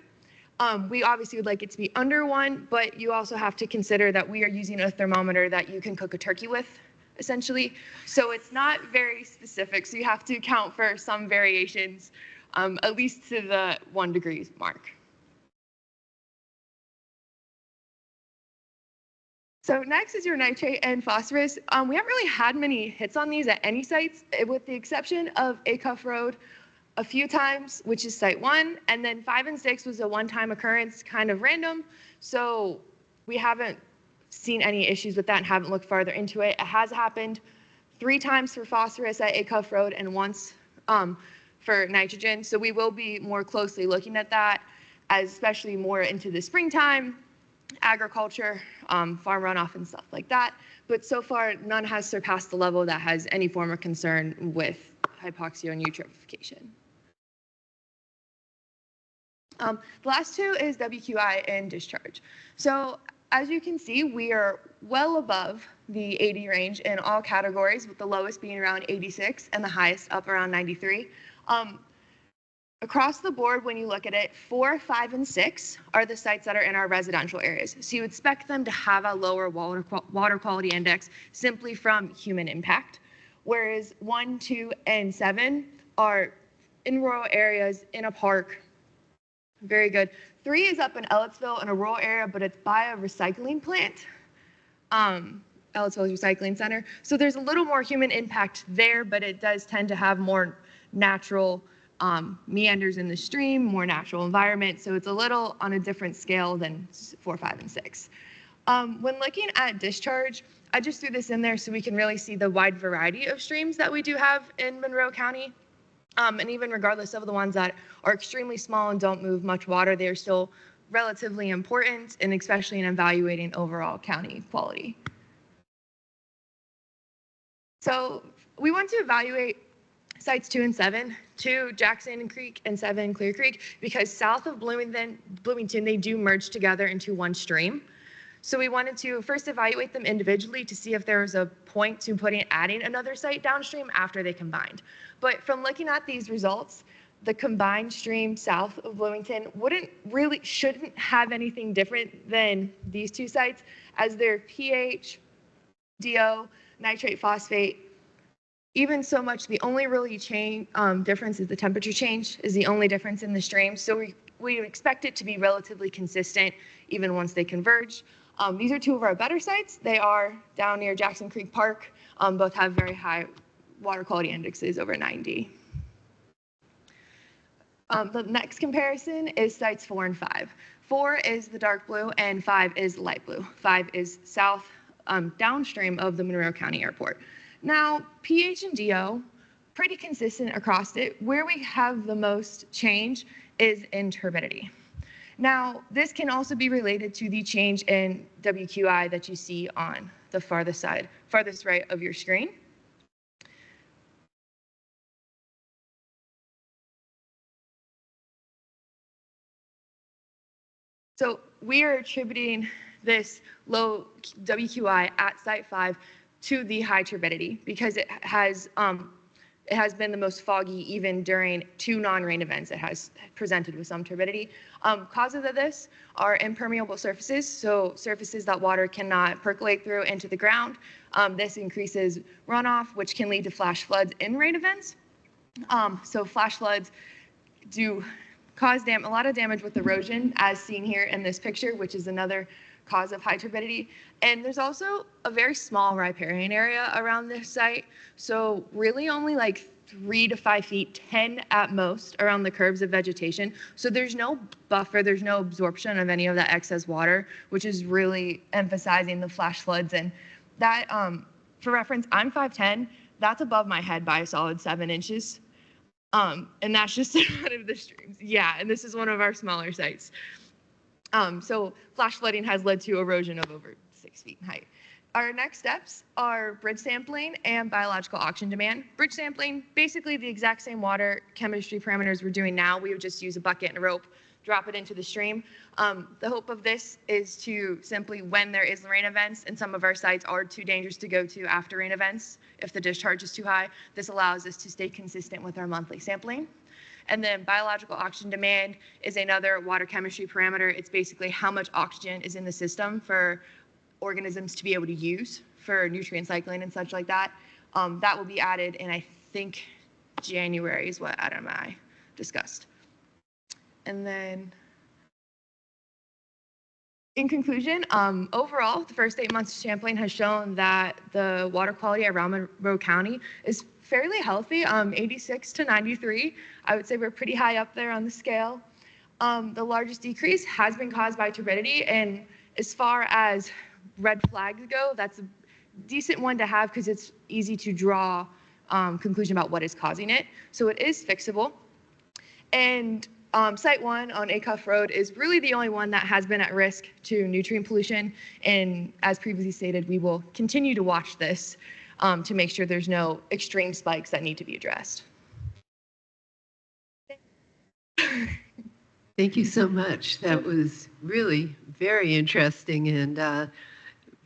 S10: We obviously would like it to be under 1, but you also have to consider that we are using a thermometer that you can cook a turkey with, essentially. So it's not very specific, so you have to account for some variations, at least to the 1 degree mark. So next is your nitrate and phosphorus. We haven't really had many hits on these at any sites, with the exception of Acuff Road a few times, which is site 1, and then 5 and 6 was a one-time occurrence, kind of random. So we haven't seen any issues with that and haven't looked farther into it. It has happened 3 times for phosphorus at Acuff Road and once for nitrogen. So we will be more closely looking at that, especially more into the springtime. agriculture, farm runoff and stuff like that. But so far, none has surpassed the level that has any form of concern with hypoxia and eutrophication. The last two is WQI and discharge. So as you can see, we are well above the 80 range in all categories, with the lowest being around 86 and the highest up around 93. Across the board, when you look at it, 4, 5, and 6 are the sites that are in our residential areas. So you expect them to have a lower water quality index simply from human impact, whereas 1, 2, and 7 are in rural areas, in a park. Very good. 3 is up in Ellettsville in a rural area, but it's by a recycling plant. Ellettsville's recycling center. So there's a little more human impact there, but it does tend to have more natural meanders in the stream, more natural environment. So it's a little on a different scale than 4, 5, and 6. When looking at discharge, I just threw this in there so we can really see the wide variety of streams that we do have in Monroe County. And even regardless of the ones that are extremely small and don't move much water, they are still relatively important, and especially in evaluating overall county quality. So we want to evaluate sites 2 and 7, 2 Jackson Creek and 7 Clear Creek, because south of Bloomington, they do merge together into one stream. So we wanted to first evaluate them individually to see if there was a point to adding another site downstream after they combined. But from looking at these results, the combined stream south of Bloomington shouldn't have anything different than these 2 sites, as their pH, DO, nitrate phosphate, even so much, the only really difference is the temperature change is the only difference in the stream. So we expect it to be relatively consistent even once they converge. These are 2 of our better sites. They are down near Jackson Creek Park. Both have very high water quality indexes over 90. The next comparison is sites 4 and 5. 4 is the dark blue and 5 is light blue. 5 is south downstream of the Monroe County Airport. Now, pH and DO, pretty consistent across it. Where we have the most change is in turbidity. Now, this can also be related to the change in WQI that you see on the farthest right of your screen. So we are attributing this low WQI at Site 5 to the high turbidity because it has been the most foggy even during 2 non-rain events. It has presented with some turbidity. Causes of this are impermeable surfaces, so surfaces that water cannot percolate through into the ground. This increases runoff, which can lead to flash floods in rain events. So flash floods do cause a lot of damage with erosion, as seen here in this picture, which is another cause of high turbidity. And there's also a very small riparian area around this site. So really only like 3 to 5 feet, 10 at most, around the curves of vegetation. So there's no buffer, there's no absorption of any of that excess water, which is really emphasizing the flash floods. And that, for reference, I'm 5'10", that's above my head by a solid 7 inches. And that's just one of the streams. Yeah, and this is one of our smaller sites. So flash flooding has led to erosion of over 6 feet in height. Our next steps are bridge sampling and biological oxygen demand. Bridge sampling, basically the exact same water chemistry parameters we're doing now. We would just use a bucket and a rope, drop it into the stream. The hope of this is to simply, when there is rain events, and some of our sites are too dangerous to go to after rain events, if the discharge is too high, this allows us to stay consistent with our monthly sampling. And then biological oxygen demand is another water chemistry parameter. It's basically how much oxygen is in the system for organisms to be able to use for nutrient cycling and such like that. That will be added in, I think, January is what Adam and I discussed. And then in conclusion, overall, the first 8 months of sampling has shown that the water quality around Monroe County is fairly healthy, 86 to 93. I would say we're pretty high up there on the scale. The largest decrease has been caused by turbidity, and as far as red flags go, that's a decent one to have because it's easy to draw conclusion about what is causing it. So it is fixable. And Site 1 on Acuff Road is really the only one that has been at risk to nutrient pollution. And as previously stated, we will continue to watch this to make sure there's no extreme spikes that need to be addressed.
S3: Thank you so much. That was really very interesting and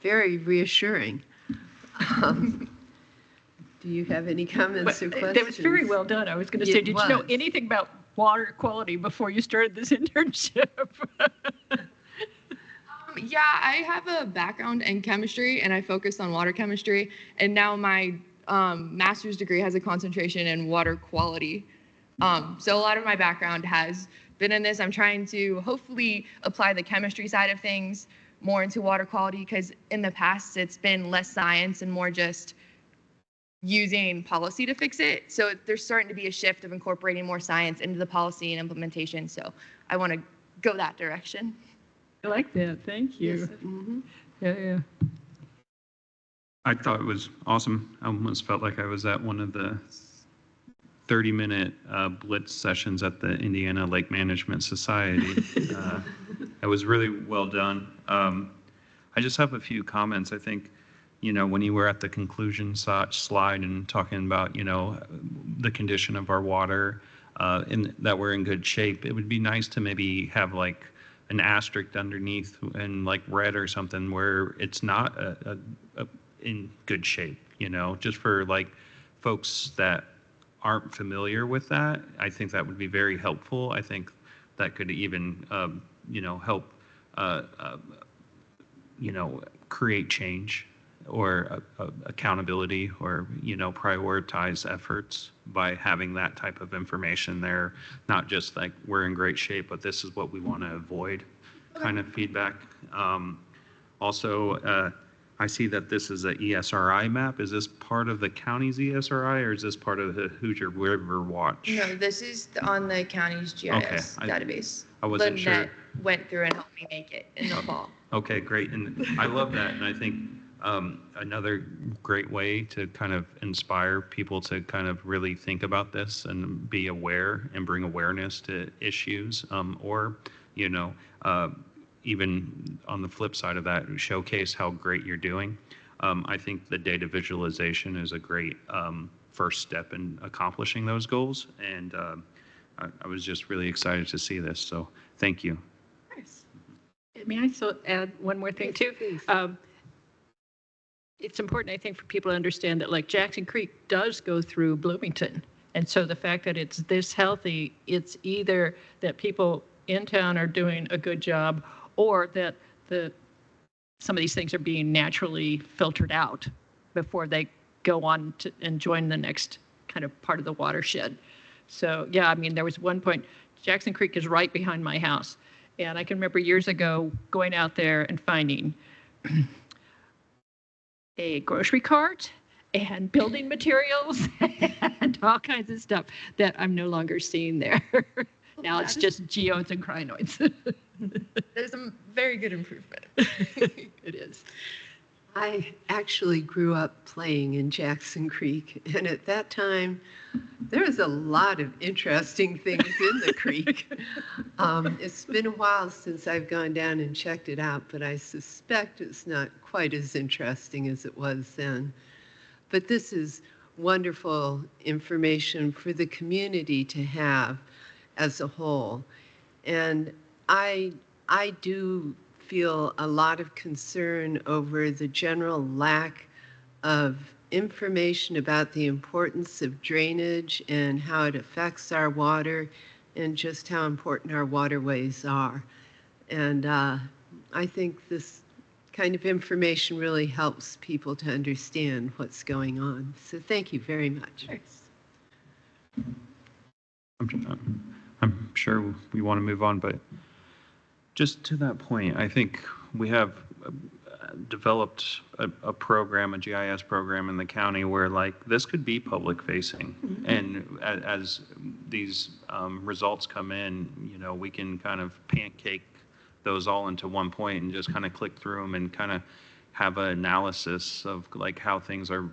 S3: very reassuring. Do you have any comments or questions?
S4: That was very well done. I was going to say, did you know anything about water quality before you started this internship?
S10: Yeah, I have a background in chemistry and I focused on water chemistry. And now my master's degree has a concentration in water quality. So a lot of my background has been in this. I'm trying to hopefully apply the chemistry side of things more into water quality because in the past it's been less science and more just using policy to fix it. So there's starting to be a shift of incorporating more science into the policy and implementation. So I want to go that direction.
S4: I like that. Thank you.
S3: Yes. Mm-hmm.
S4: Yeah.
S5: I thought it was awesome. I almost felt like I was at one of the 30-minute blitz sessions at the Indiana Lake Management Society. It was really well done. I just have a few comments. I think, when you were at the conclusion slide and talking about, the condition of our water and that we're in good shape, it would be nice to maybe have like an asterisk underneath in like red or something where it's not in good shape, just for like folks that aren't familiar with that. I think that would be very helpful. I think that could even, help, create change or accountability or, prioritize efforts by having that type of information there, not just like we're in great shape, but this is what we want to avoid kind of feedback. Also, I see that this is a ESRI map. Is this part of the county's ESRI or is this part of the Hoosier River Watch?
S10: No, this is on the county's GIS database.
S5: I wasn't sure.
S10: Lynette went through and helped me make it in the fall.
S5: Okay, great. And I love that. And I think another great way to kind of inspire people to kind of really think about this and be aware and bring awareness to issues or, even on the flip side of that, showcase how great you're doing. I think the data visualization is a great first step in accomplishing those goals. And I was just really excited to see this. So thank you.
S4: Nice. May I still add one more thing too? It's important, I think, for people to understand that like Jackson Creek does go through Bloomington. And so the fact that it's this healthy, it's either that people in town are doing a good job or that some of these things are being naturally filtered out before they go on to and join the next kind of part of the watershed. So yeah, I mean, there was one point, Jackson Creek is right behind my house. And I can remember years ago going out there and finding a grocery cart and building materials and all kinds of stuff that I'm no longer seeing there. Now it's just geodes and crinoids.
S10: There's a very good improvement.
S4: It is.
S3: I actually grew up playing in Jackson Creek, and at that time, there was a lot of interesting things in the creek. It's been a while since I've gone down and checked it out, but I suspect it's not quite as interesting as it was then. But this is wonderful information for the community to have as a whole. And I do feel a lot of concern over the general lack of information about the importance of drainage and how it affects our water and just how important our waterways are. And I think this kind of information really helps people to understand what's going on. So thank you very much.
S5: I'm sure we want to move on, but just to that point, I think we have developed a program, a GIS program in the county where like this could be public facing. Mm-hmm. And as these results come in, we can kind of pancake those all into one point and just kind of click through them and kind of have an analysis of like how things are,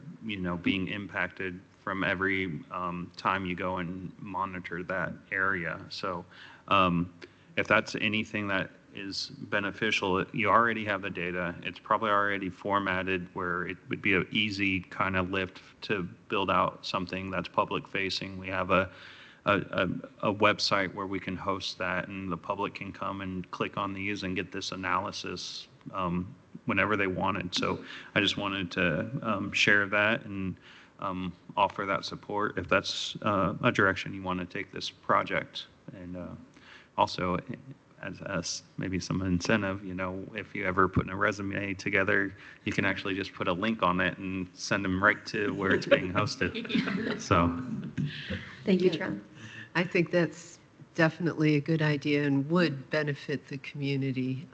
S5: being impacted from every time you go and monitor that area. So if that's anything that is beneficial, you already have the data. It's probably already formatted where it would be an easy kind of lift to build out something that's public facing. We have a website where we can host that, and the public can come and click on these and get this analysis whenever they wanted. So I just wanted to share that and offer that support if that's a direction you want to take this project. And also, as maybe some incentive, you know, if you ever put a resume together, you can actually just put a link on it and send them right to where it's being hosted. So.
S7: Thank you, Tron.
S3: I think that's definitely a good idea and would benefit the community.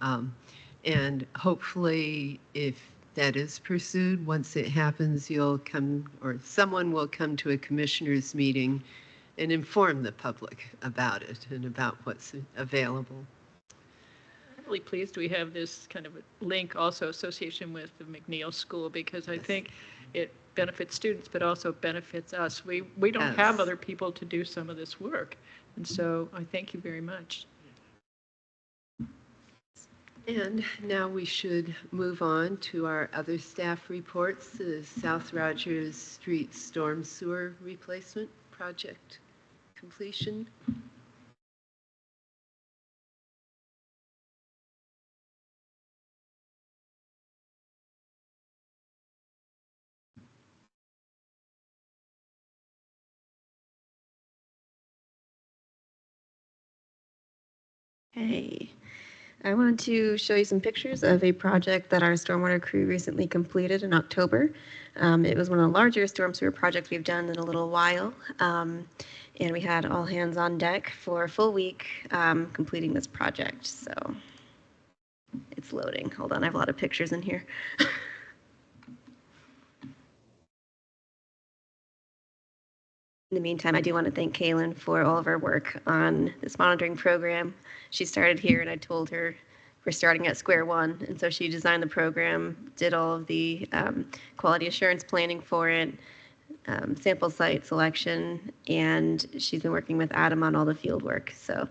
S3: And hopefully, if that is pursued, once it happens, you'll come, or someone will come to a commissioners meeting and inform the public about it and about what's available.
S4: I'm really pleased we have this kind of a link also association with the McNeil School, because I think it benefits students, but also benefits us. We don't have other people to do some of this work. And so I thank you very much.
S3: And now we should move on to our other staff reports, the South Rogers Street Storm Sewer Replacement Project completion.
S7: Hey, I wanted to show you some pictures of a project that our stormwater crew recently completed in October. It was one of the larger storm sewer projects we've done in a little while. And we had all hands on deck for a full week completing this project. So it's loading. Hold on, I have a lot of pictures in here. In the meantime, I do want to thank Kaylin for all of her work on this monitoring program. She started here and I told her we're starting at square one. And so she designed the program, did all of the quality assurance planning for it, sample site selection, and she's been working with Adam on all the field work. So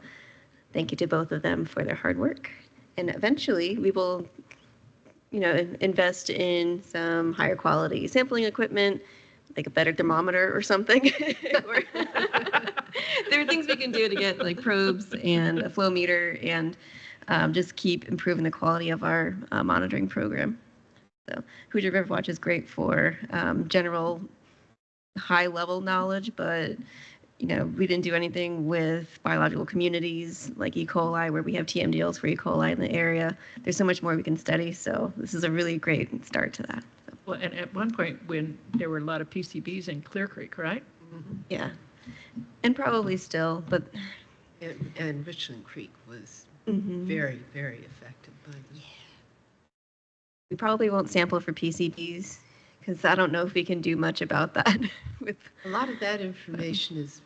S7: thank you to both of them for their hard work. And eventually we will, you know, invest in some higher quality sampling equipment, like a better thermometer or something. There are things we can do to get like probes and a flow meter and just keep improving the quality of our monitoring program. So Hoosier River Watch is great for general high level knowledge, but you know, we didn't do anything with biological communities like E. coli, where we have TM deals for E. coli in the area. There's so much more we can study, so this is a really great start to that. So.
S4: Well, and at one point when there were a lot of PCBs in Clear Creek, right?
S3: Mm-hmm.
S7: Yeah, and probably still, but.
S3: And Richland Creek was very, very affected by them. Yeah.
S7: We probably won't sample for PCBs because I don't know if we can do much about that. With
S3: a lot of that information is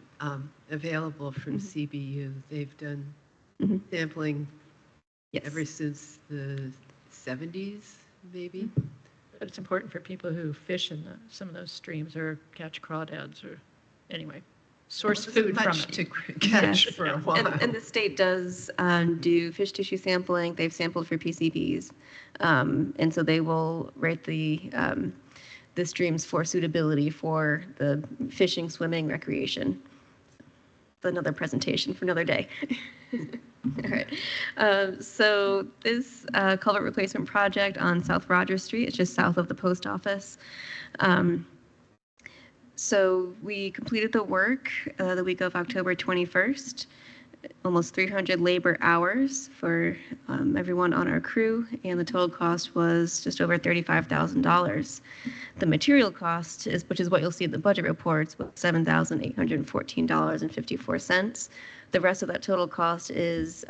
S3: available from CBU. They've done sampling ever since the 70s, maybe.
S4: But it's important for people who fish in some of those streams or catch crawdads or anyway, source food from it.
S3: To catch for a while.
S7: And the state does do fish tissue sampling. They've sampled for PCBs. And so they will rate the streams for suitability for the fishing, swimming, recreation. Another presentation for another day. All right. So this culvert replacement project on South Rogers Street, it's just south of the post office. So we completed the work the week of October 21st, almost 300 labor hours for everyone on our crew, and the total cost was just over $35,000. The material cost, which is what you'll see in the budget reports, was $7,814.54. The rest of that total cost is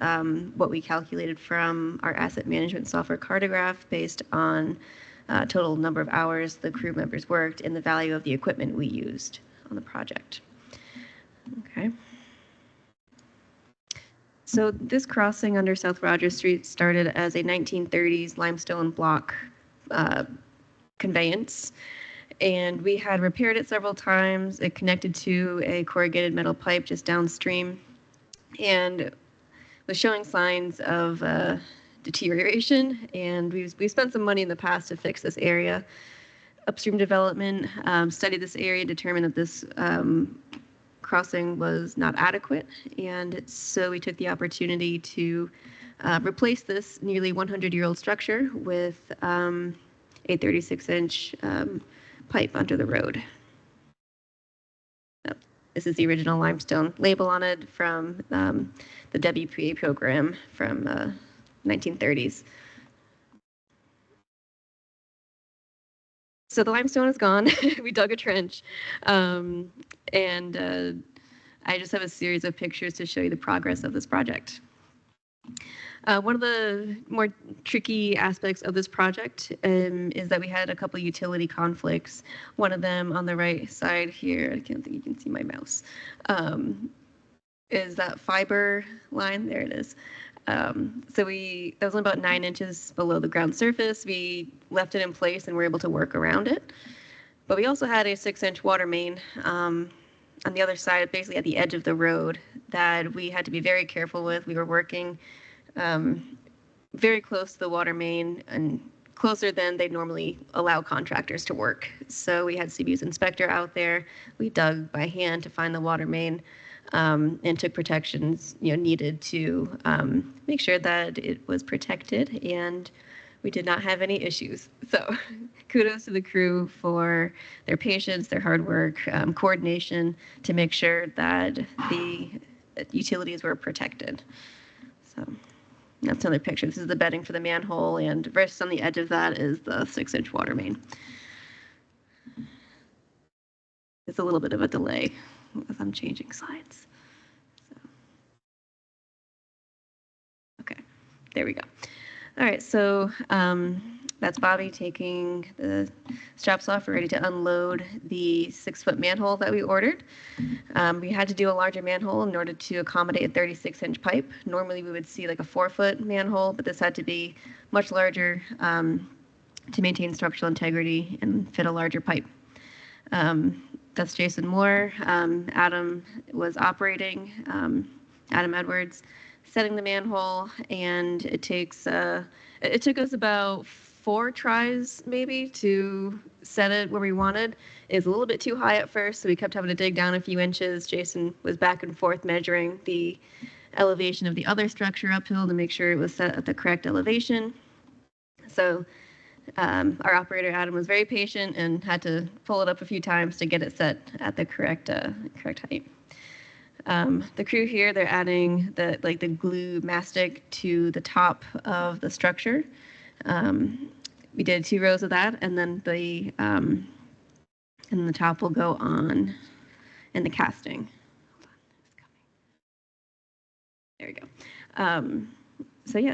S7: what we calculated from our asset management software Cartograph based on total number of hours the crew members worked and the value of the equipment we used on the project. Okay. So this crossing under South Rogers Street started as a 1930s limestone block conveyance. And we had repaired it several times. It connected to a corrugated metal pipe just downstream and was showing signs of deterioration. And we spent some money in the past to fix this area. Upstream development studied this area, determined that this crossing was not adequate. And so we took the opportunity to replace this nearly 100-year-old structure with a 36-inch pipe under the road. This is the original limestone label on it from the WPA program from 1930s. So the limestone is gone. We dug a trench. And I just have a series of pictures to show you the progress of this project. One of the more tricky aspects of this project is that we had a couple utility conflicts. One of them on the right side here, I can't think you can see my mouse, is that fiber line. There it is. So that was about 9 inches below the ground surface. We left it in place and were able to work around it. But we also had a 6-inch water main on the other side, basically at the edge of the road, that we had to be very careful with. We were working very close to the water main and closer than they'd normally allow contractors to work. So we had CBU's inspector out there. We dug by hand to find the water main and took protections needed to make sure that it was protected, and we did not have any issues. So kudos to the crew for their patience, their hard work, coordination to make sure that the utilities were protected. So that's another picture. This is the bedding for the manhole, and just on the edge of that is the 6-inch water main. It's a little bit of a delay as I'm changing slides. Okay, there we go. All right, so that's Bobby taking the straps off. We're ready to unload the 6-foot manhole that we ordered. We had to do a larger manhole in order to accommodate a 36-inch pipe. Normally we would see like a 4-foot manhole, but this had to be much larger to maintain structural integrity and fit a larger pipe. That's Jason Moore. Adam was operating, Adam Edwards, setting the manhole, and it took us about 4 tries maybe to set it where we wanted. It was a little bit too high at first, so we kept having to dig down a few inches. Jason was back and forth measuring the elevation of the other structure uphill to make sure it was set at the correct elevation. So our operator, Adam, was very patient and had to pull it up a few times to get it set at the correct height. The crew here, they're adding the glue mastic to the top of the structure. We did 2 rows of that, and then the top will go on in the casting. There we go.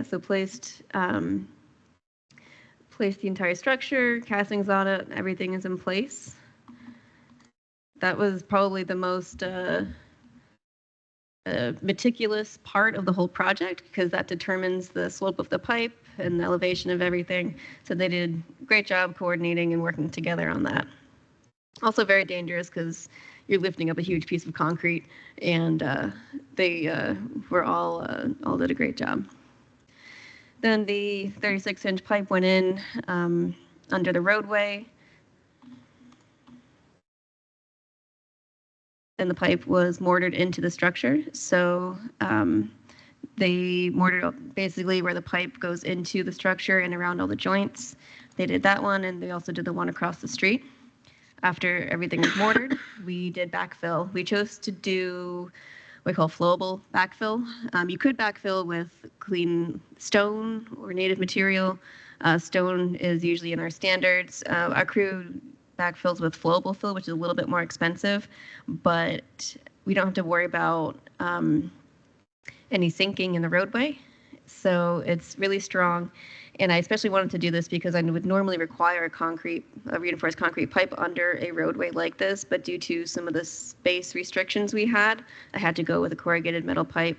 S7: So placed the entire structure, castings on it, everything is in place. That was probably the most meticulous part of the whole project, because that determines the slope of the pipe and the elevation of everything. So they did a great job coordinating and working together on that. Also very dangerous because you're lifting up a huge piece of concrete, and they were all did a great job. Then the 36-inch pipe went in under the roadway. And the pipe was mortared into the structure. So they mortared basically where the pipe goes into the structure and around all the joints. They did that one, and they also did the one across the street. After everything was mortared, we did backfill. We chose to do what we call flowable backfill. You could backfill with clean stone or native material. Stone is usually in our standards. Our crew backfills with flowable fill, which is a little bit more expensive, but we don't have to worry about any sinking in the roadway. So it's really strong. And I especially wanted to do this because I would normally require a reinforced concrete pipe under a roadway like this, but due to some of the space restrictions we had, I had to go with a corrugated metal pipe.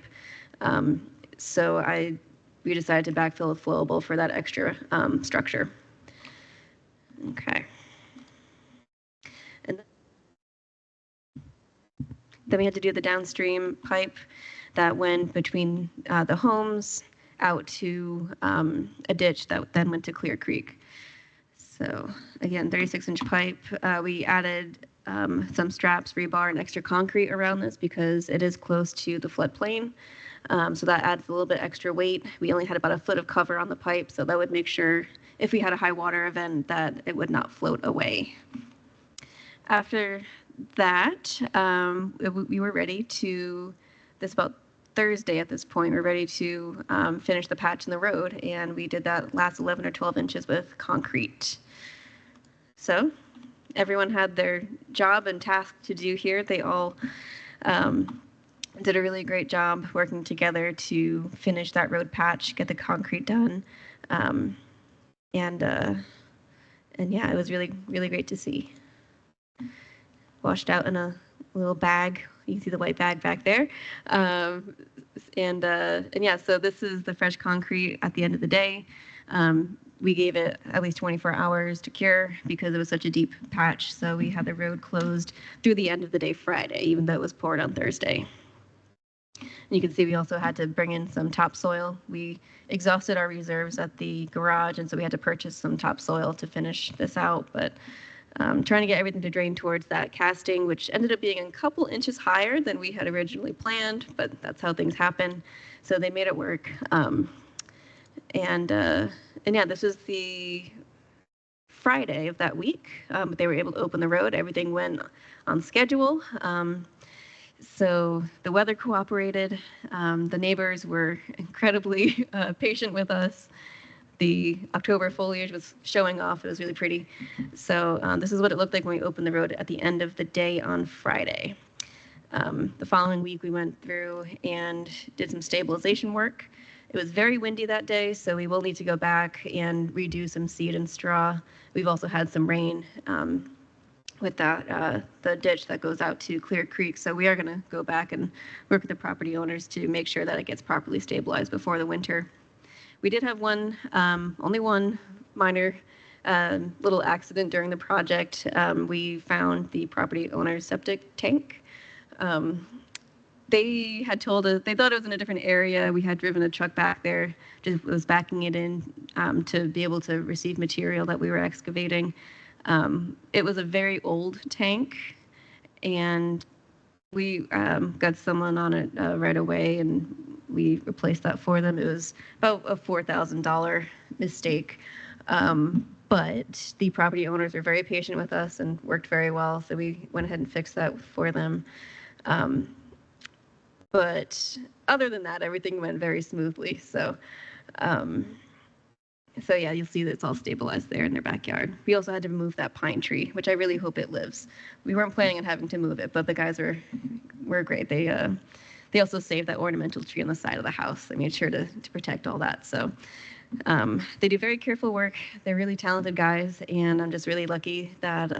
S7: So we decided to backfill with flowable for that extra structure. Okay. Then we had to do the downstream pipe that went between the homes out to a ditch that then went to Clear Creek. So again, 36-inch pipe. We added some straps, rebar, and extra concrete around this because it is close to the floodplain. So that adds a little bit extra weight. We only had about a foot of cover on the pipe, so that would make sure if we had a high water event that it would not float away. After that, we were ready to, this about Thursday at this point, we're ready to finish the patch in the road, and we did that last 11 or 12 inches with concrete. So everyone had their job and task to do here. They all did a really great job working together to finish that road patch, get the concrete done. And yeah, it was really, really great to see. Washed out in a little bag. You can see the white bag back there. And yeah, so this is the fresh concrete at the end of the day. We gave it at least 24 hours to cure because it was such a deep patch. So we had the road closed through the end of the day Friday, even though it was poured on Thursday. And you can see we also had to bring in some topsoil. We exhausted our reserves at the garage, and so we had to purchase some topsoil to finish this out. But trying to get everything to drain towards that casting, which ended up being a couple inches higher than we had originally planned, but that's how things happen. So they made it work. And yeah, this was the Friday of that week. They were able to open the road. Everything went on schedule. So the weather cooperated. The neighbors were incredibly patient with us. The October foliage was showing off. It was really pretty. So this is what it looked like when we opened the road at the end of the day on Friday. The following week, we went through and did some stabilization work. It was very windy that day, so we will need to go back and redo some seed and straw. We've also had some rain with that the ditch that goes out to Clear Creek. So we are going to go back and work with the property owners to make sure that it gets properly stabilized before the winter. We did have only one minor little accident during the project. We found the property owner's septic tank. They had told us, they thought it was in a different area. We had driven a truck back there, just was backing it in to be able to receive material that we were excavating. It was a very old tank, and we got someone on it right away, and we replaced that for them. It was about a $4,000 mistake. But the property owners were very patient with us and worked very well, so we went ahead and fixed that for them. But other than that, everything went very smoothly. So yeah, you'll see that it's all stabilized there in their backyard. We also had to move that pine tree, which I really hope it lives. We weren't planning on having to move it, but the guys were great. They also saved that ornamental tree on the side of the house. They made sure to protect all that. So they do very careful work. They're really talented guys, and I'm just really lucky that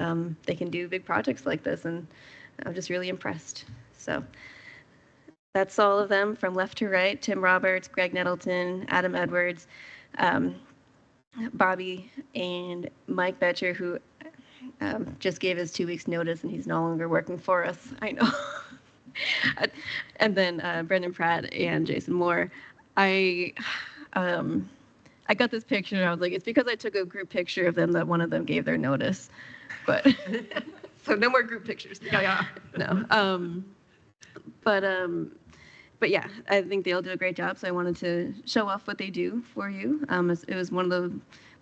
S7: they can do big projects like this, and I'm just really impressed. So that's all of them from left to right: Tim Roberts, Greg Nettleton, Adam Edwards, Bobby, and Mike Betcher, who just gave us 2 weeks notice, and he's no longer working for us. I know. And then Brendan Pratt and Jason Moore. I got this picture, and I was like, it's because I took a group picture of them that one of them gave their notice. But so no more group pictures. Yeah. No. But yeah, I think they all do a great job. So I wanted to show off what they do for you. It was one of the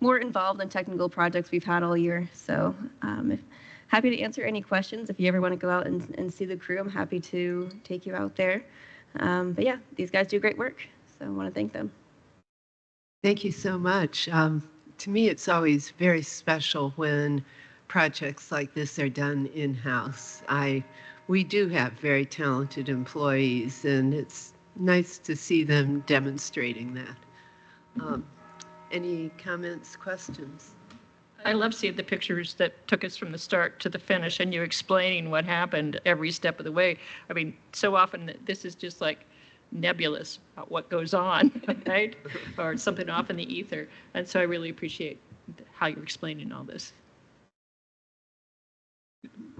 S7: more involved and technical projects we've had all year. So happy to answer any questions. If you ever want to go out and see the crew, I'm happy to take you out there. But yeah, these guys do great work. So I want to thank them.
S3: Thank you so much. To me, it's always very special when projects like this are done in-house. We do have very talented employees, and it's nice to see them demonstrating that. Any comments, questions?
S4: I love seeing the pictures that took us from the start to the finish, and you explaining what happened every step of the way. I mean, so often this is just like nebulous about what goes on, right? Or something off in the ether. And so I really appreciate how you're explaining all this.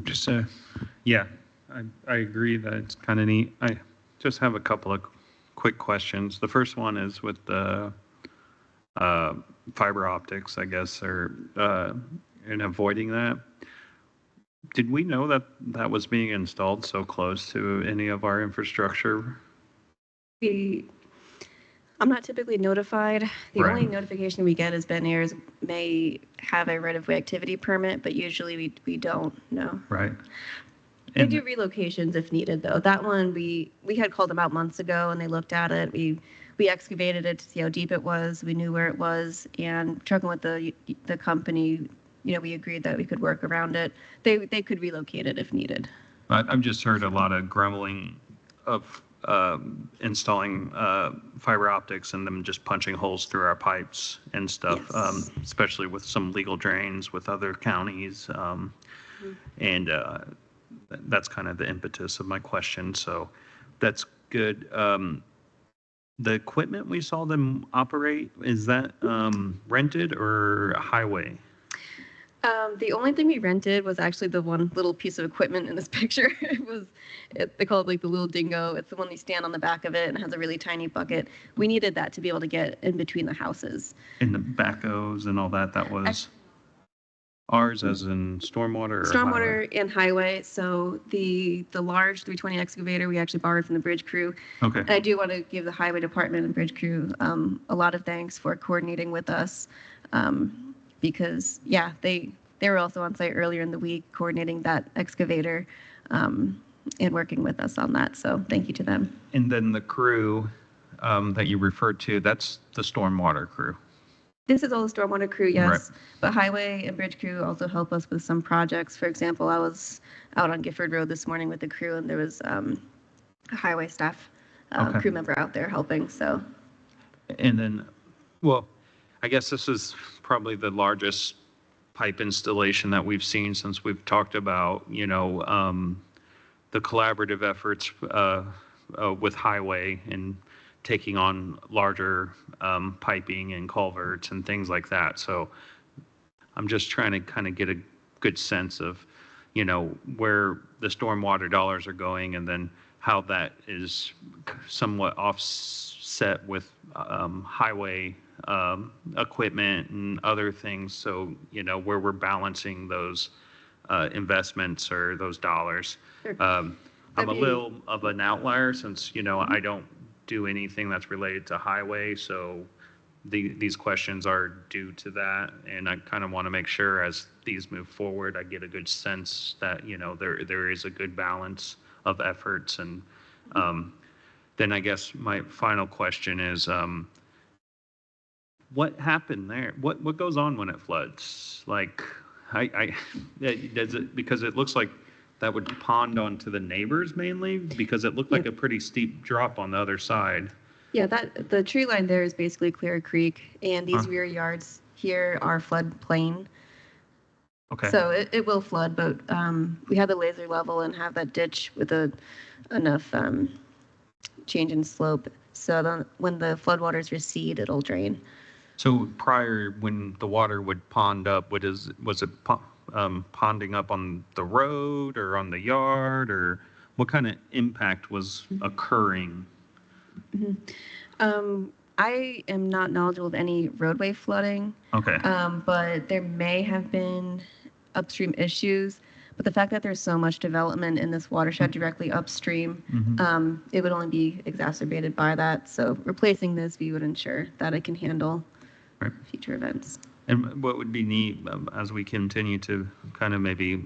S1: Just
S5: Yeah. I agree that it's kind of neat. I just have a couple of quick questions. The first one is with the fiber optics, I guess, or in avoiding that. Did we know that that was being installed so close to any of our infrastructure?
S7: I'm not typically notified. The
S5: Right.
S7: only notification we get is Ben Ayers may have a right-of-way activity permit, but usually we don't, no.
S5: Right.
S7: They
S5: And
S7: do relocations if needed, though. That one, we had called them out months ago, and they looked at it. We excavated it to see how deep it was. We knew where it was, and checking with the company, we agreed that we could work around it. They could relocate it if needed.
S5: I've just heard a lot of grumbling of installing fiber optics and them just punching holes through our pipes and stuff,
S7: Yes.
S5: especially with some legal drains with other counties. And that's kind of the impetus of my question. So that's good. The equipment we saw them operate, is that rented or highway?
S7: The only thing we rented was actually the one little piece of equipment in this picture. They call it like the little dingo. It's the one you stand on the back of it and has a really tiny bucket. We needed that to be able to get in between the houses.
S5: And the backhoes and all that, that was ours as in stormwater or highway?
S7: Stormwater and highway. So the large 320 excavator we actually borrowed from the bridge crew.
S5: Okay.
S7: And I do want to give the highway department and bridge crew a lot of thanks for coordinating with us. Because yeah, they were also on site earlier in the week coordinating that excavator and working with us on that. So thank you to them.
S5: And then the crew that you referred to, that's the stormwater crew.
S7: This is all the stormwater crew, yes.
S5: Right.
S7: But highway and bridge crew also help us with some projects. For example, I was out on Gifford Road this morning with the crew, and there was a highway staff
S5: Okay.
S7: crew member out there helping. So
S5: And then, well, I guess this is probably the largest pipe installation that we've seen since we've talked about, the collaborative efforts with highway and taking on larger piping and culverts and things like that. So I'm just trying to kind of get a good sense of, where the stormwater dollars are going and then how that is somewhat offset with highway equipment and other things. So, where we're balancing those investments or those dollars.
S7: Sure.
S5: I'm a
S7: That'd be-
S5: little of an outlier since, I don't do anything that's related to highway. So these questions are due to that. And I kind of want to make sure as these move forward, I get a good sense that, there is a good balance of efforts. And then I guess my final question is, what happened there? What goes on when it floods? Like, does it, because it looks like that would pond onto the neighbors mainly, because it looked like a pretty steep drop on the other side.
S7: yeah, the tree line there is basically Clear Creek, and these rear yards here are floodplain.
S5: Okay.
S7: So it will flood, but we have the laser level and have that ditch with enough change in slope. So when the floodwaters recede, it'll drain.
S5: So prior, when the water would pond up, was it ponding up on the road or on the yard, or what kind of impact was occurring?
S7: I am not knowledgeable of any roadway flooding,
S5: Okay.
S7: but there may have been upstream issues. But the fact that there's so much development in this watershed directly upstream, it would only be exacerbated by that. So replacing this, we would ensure that it can handle future events.
S5: And what would be neat as we continue to kind of maybe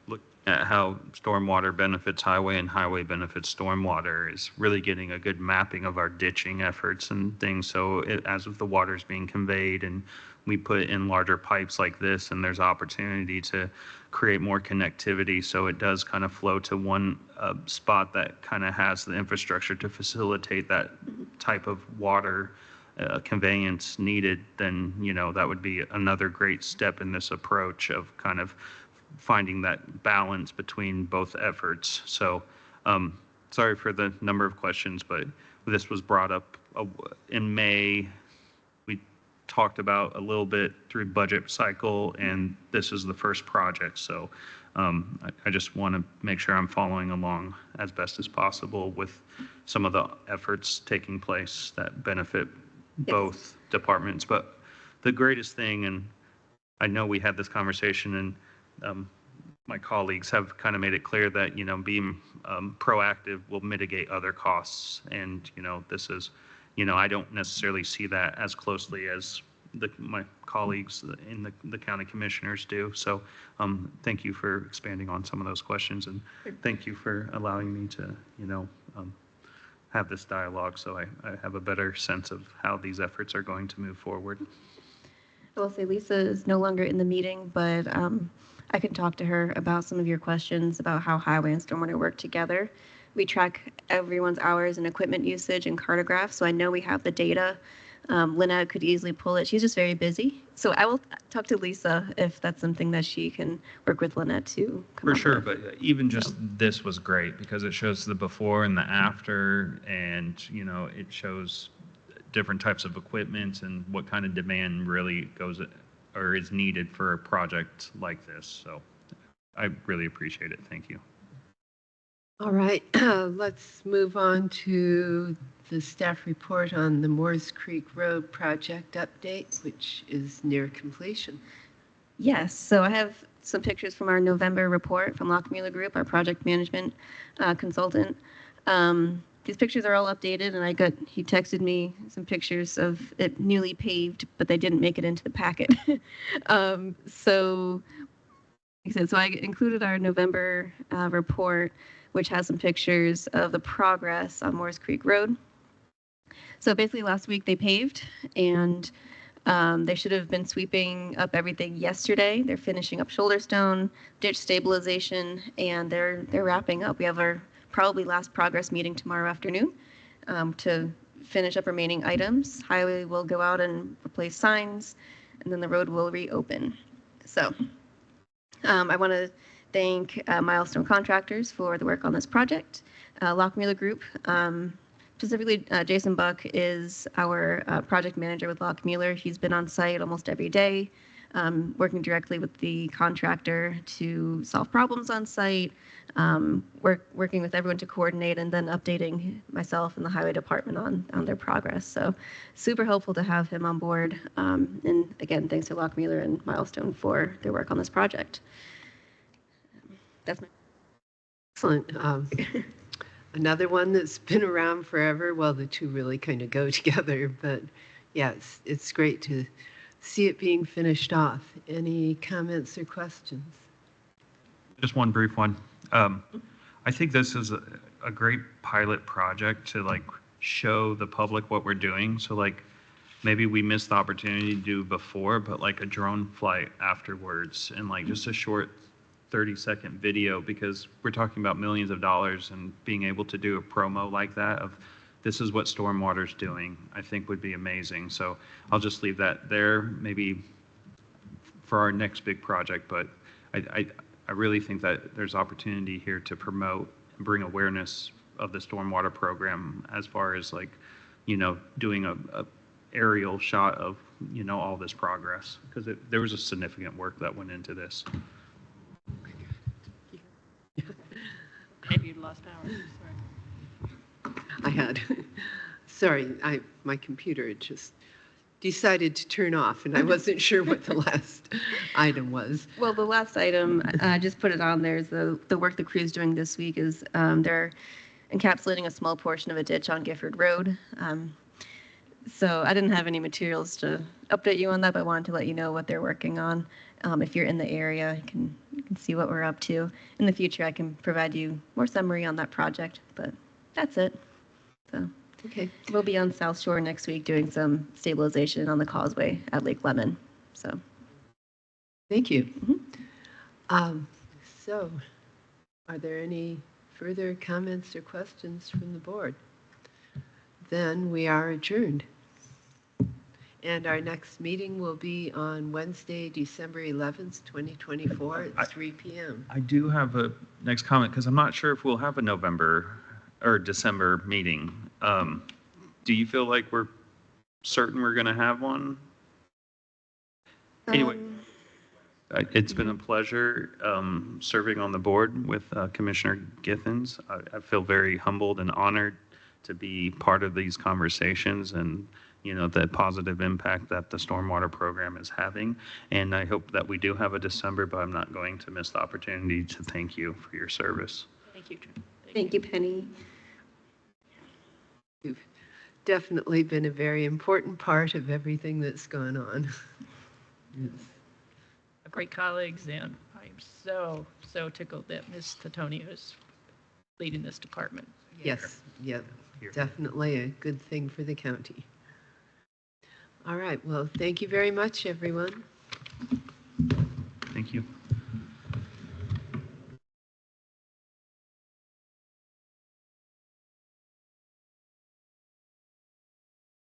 S5: look at how stormwater benefits highway and highway benefits stormwater is really getting a good mapping of our ditching efforts and things. So as if the water is being conveyed and we put in larger pipes like this, and there's opportunity to create more connectivity so it does kind of flow to one spot that kind of has the infrastructure to facilitate that type of water conveyance needed, then, that would be another great step in this approach of kind of finding that balance between both efforts. So sorry for the number of questions, but this was brought up in May. We talked about a little bit through budget cycle, and this is the first project. So I just want to make sure I'm following along as best as possible with some of the efforts taking place that benefit both departments. But the greatest thing, and I know we had this conversation, and my colleagues have kind of made it clear that, being proactive will mitigate other costs. And, this is, I don't necessarily see that as closely as my colleagues in the county commissioners do. So thank you for expanding on some of those questions. And thank you for allowing me to, have this dialogue so I have a better sense of how these efforts are going to move forward.
S7: I will say Lisa is no longer in the meeting, but I can talk to her about some of your questions about how highway and stormwater work together. We track everyone's hours and equipment usage and cartographs, so I know we have the data. Lynette could easily pull it. She's just very busy. So I will talk to Lisa if that's something that she can work with Lynette to come
S5: For
S7: up
S5: sure,
S7: with.
S5: but even just this was great because it shows the before and the after, and it shows different types of equipment and what kind of demand really goes or is needed for a project like this. So I really appreciate it. Thank you.
S3: All right, let's move on to the staff report on the Moores Creek Road project update, which is near completion.
S7: Yes, so I have some pictures from our November report from Lockmuller Group, our project management consultant. These pictures are all updated, and he texted me some pictures of it newly paved, but they didn't make it into the packet. So, like I said, so I included our November report, which has some pictures of the progress on Moores Creek Road. So basically last week they paved, and they should have been sweeping up everything yesterday. They're finishing up shoulder stone, ditch stabilization, and they're wrapping up. We have our probably last progress meeting tomorrow afternoon to finish up remaining items. Highway will go out and replace signs, and then the road will reopen. So I want to thank Milestone Contractors for the work on this project. Lockmuller Group, specifically Jason Buck is our project manager with Lockmuller. He's been on site almost every day, working directly with the contractor to solve problems on site, working with everyone to coordinate, and then updating myself and the highway department on their progress. So super helpful to have him on board. And again, thanks to Lockmuller and Milestone for their work on this project. That's my
S3: Excellent. Another one that's been around forever. Well, the two really kind of go together, but yeah, it's great to see it being finished off. Any comments or questions?
S5: Just one brief one. I think this is a great pilot project to show the public what we're doing. So maybe we missed the opportunity to do before, but a drone flight afterwards and just a short 30-second video, because we're talking about millions of dollars, and being able to do a promo like that of this is what Stormwater's doing, I think would be amazing. So I'll just leave that there, maybe for our next big project. But I really think that there's opportunity here to promote and bring awareness of the Stormwater program, as far as doing a aerial shot of all this progress, because there was a significant work that went into this.
S4: Maybe you lost power. Sorry.
S3: I had. Sorry, my computer had just decided to turn off, and I wasn't sure what the last item was.
S7: Well, the last item, I just put it on there, is the work the crew's doing this week is they're encapsulating a small portion of a ditch on Gifford Road. So I didn't have any materials to update you on that, but I wanted to let you know what they're working on. If you're in the area, you can see what we're up to. In the future, I can provide you more summary on that project, but that's it. So
S3: Okay.
S7: we'll be on South Shore next week doing some stabilization on the causeway at Lake Lemon. So
S3: Thank you. So, are there any further comments or questions from the board? Then we are adjourned. And our next meeting will be on Wednesday, December 11th, 2024 at 3 p.m.
S5: I do have a next comment, because I'm not sure if we'll have a November or December meeting. Do you feel like we're certain we're going to have one? Anyway, It's been a pleasure serving on the board with Commissioner Githens. I feel very humbled and honored to be part of these conversations and, you know, the positive impact that the stormwater program is having. And I hope that we do have a December, but I'm not going to miss the opportunity to thank you for your service.
S4: Thank you.
S11: Thank you, Penny.
S3: You've definitely been a very important part of everything that's gone on. Yes.
S4: Great colleagues, and I'm so tickled that Ms. Tatonio is leading this department.
S3: Yes, yep, definitely a good thing for the county. All right, well, thank you very much, everyone.
S5: Thank you.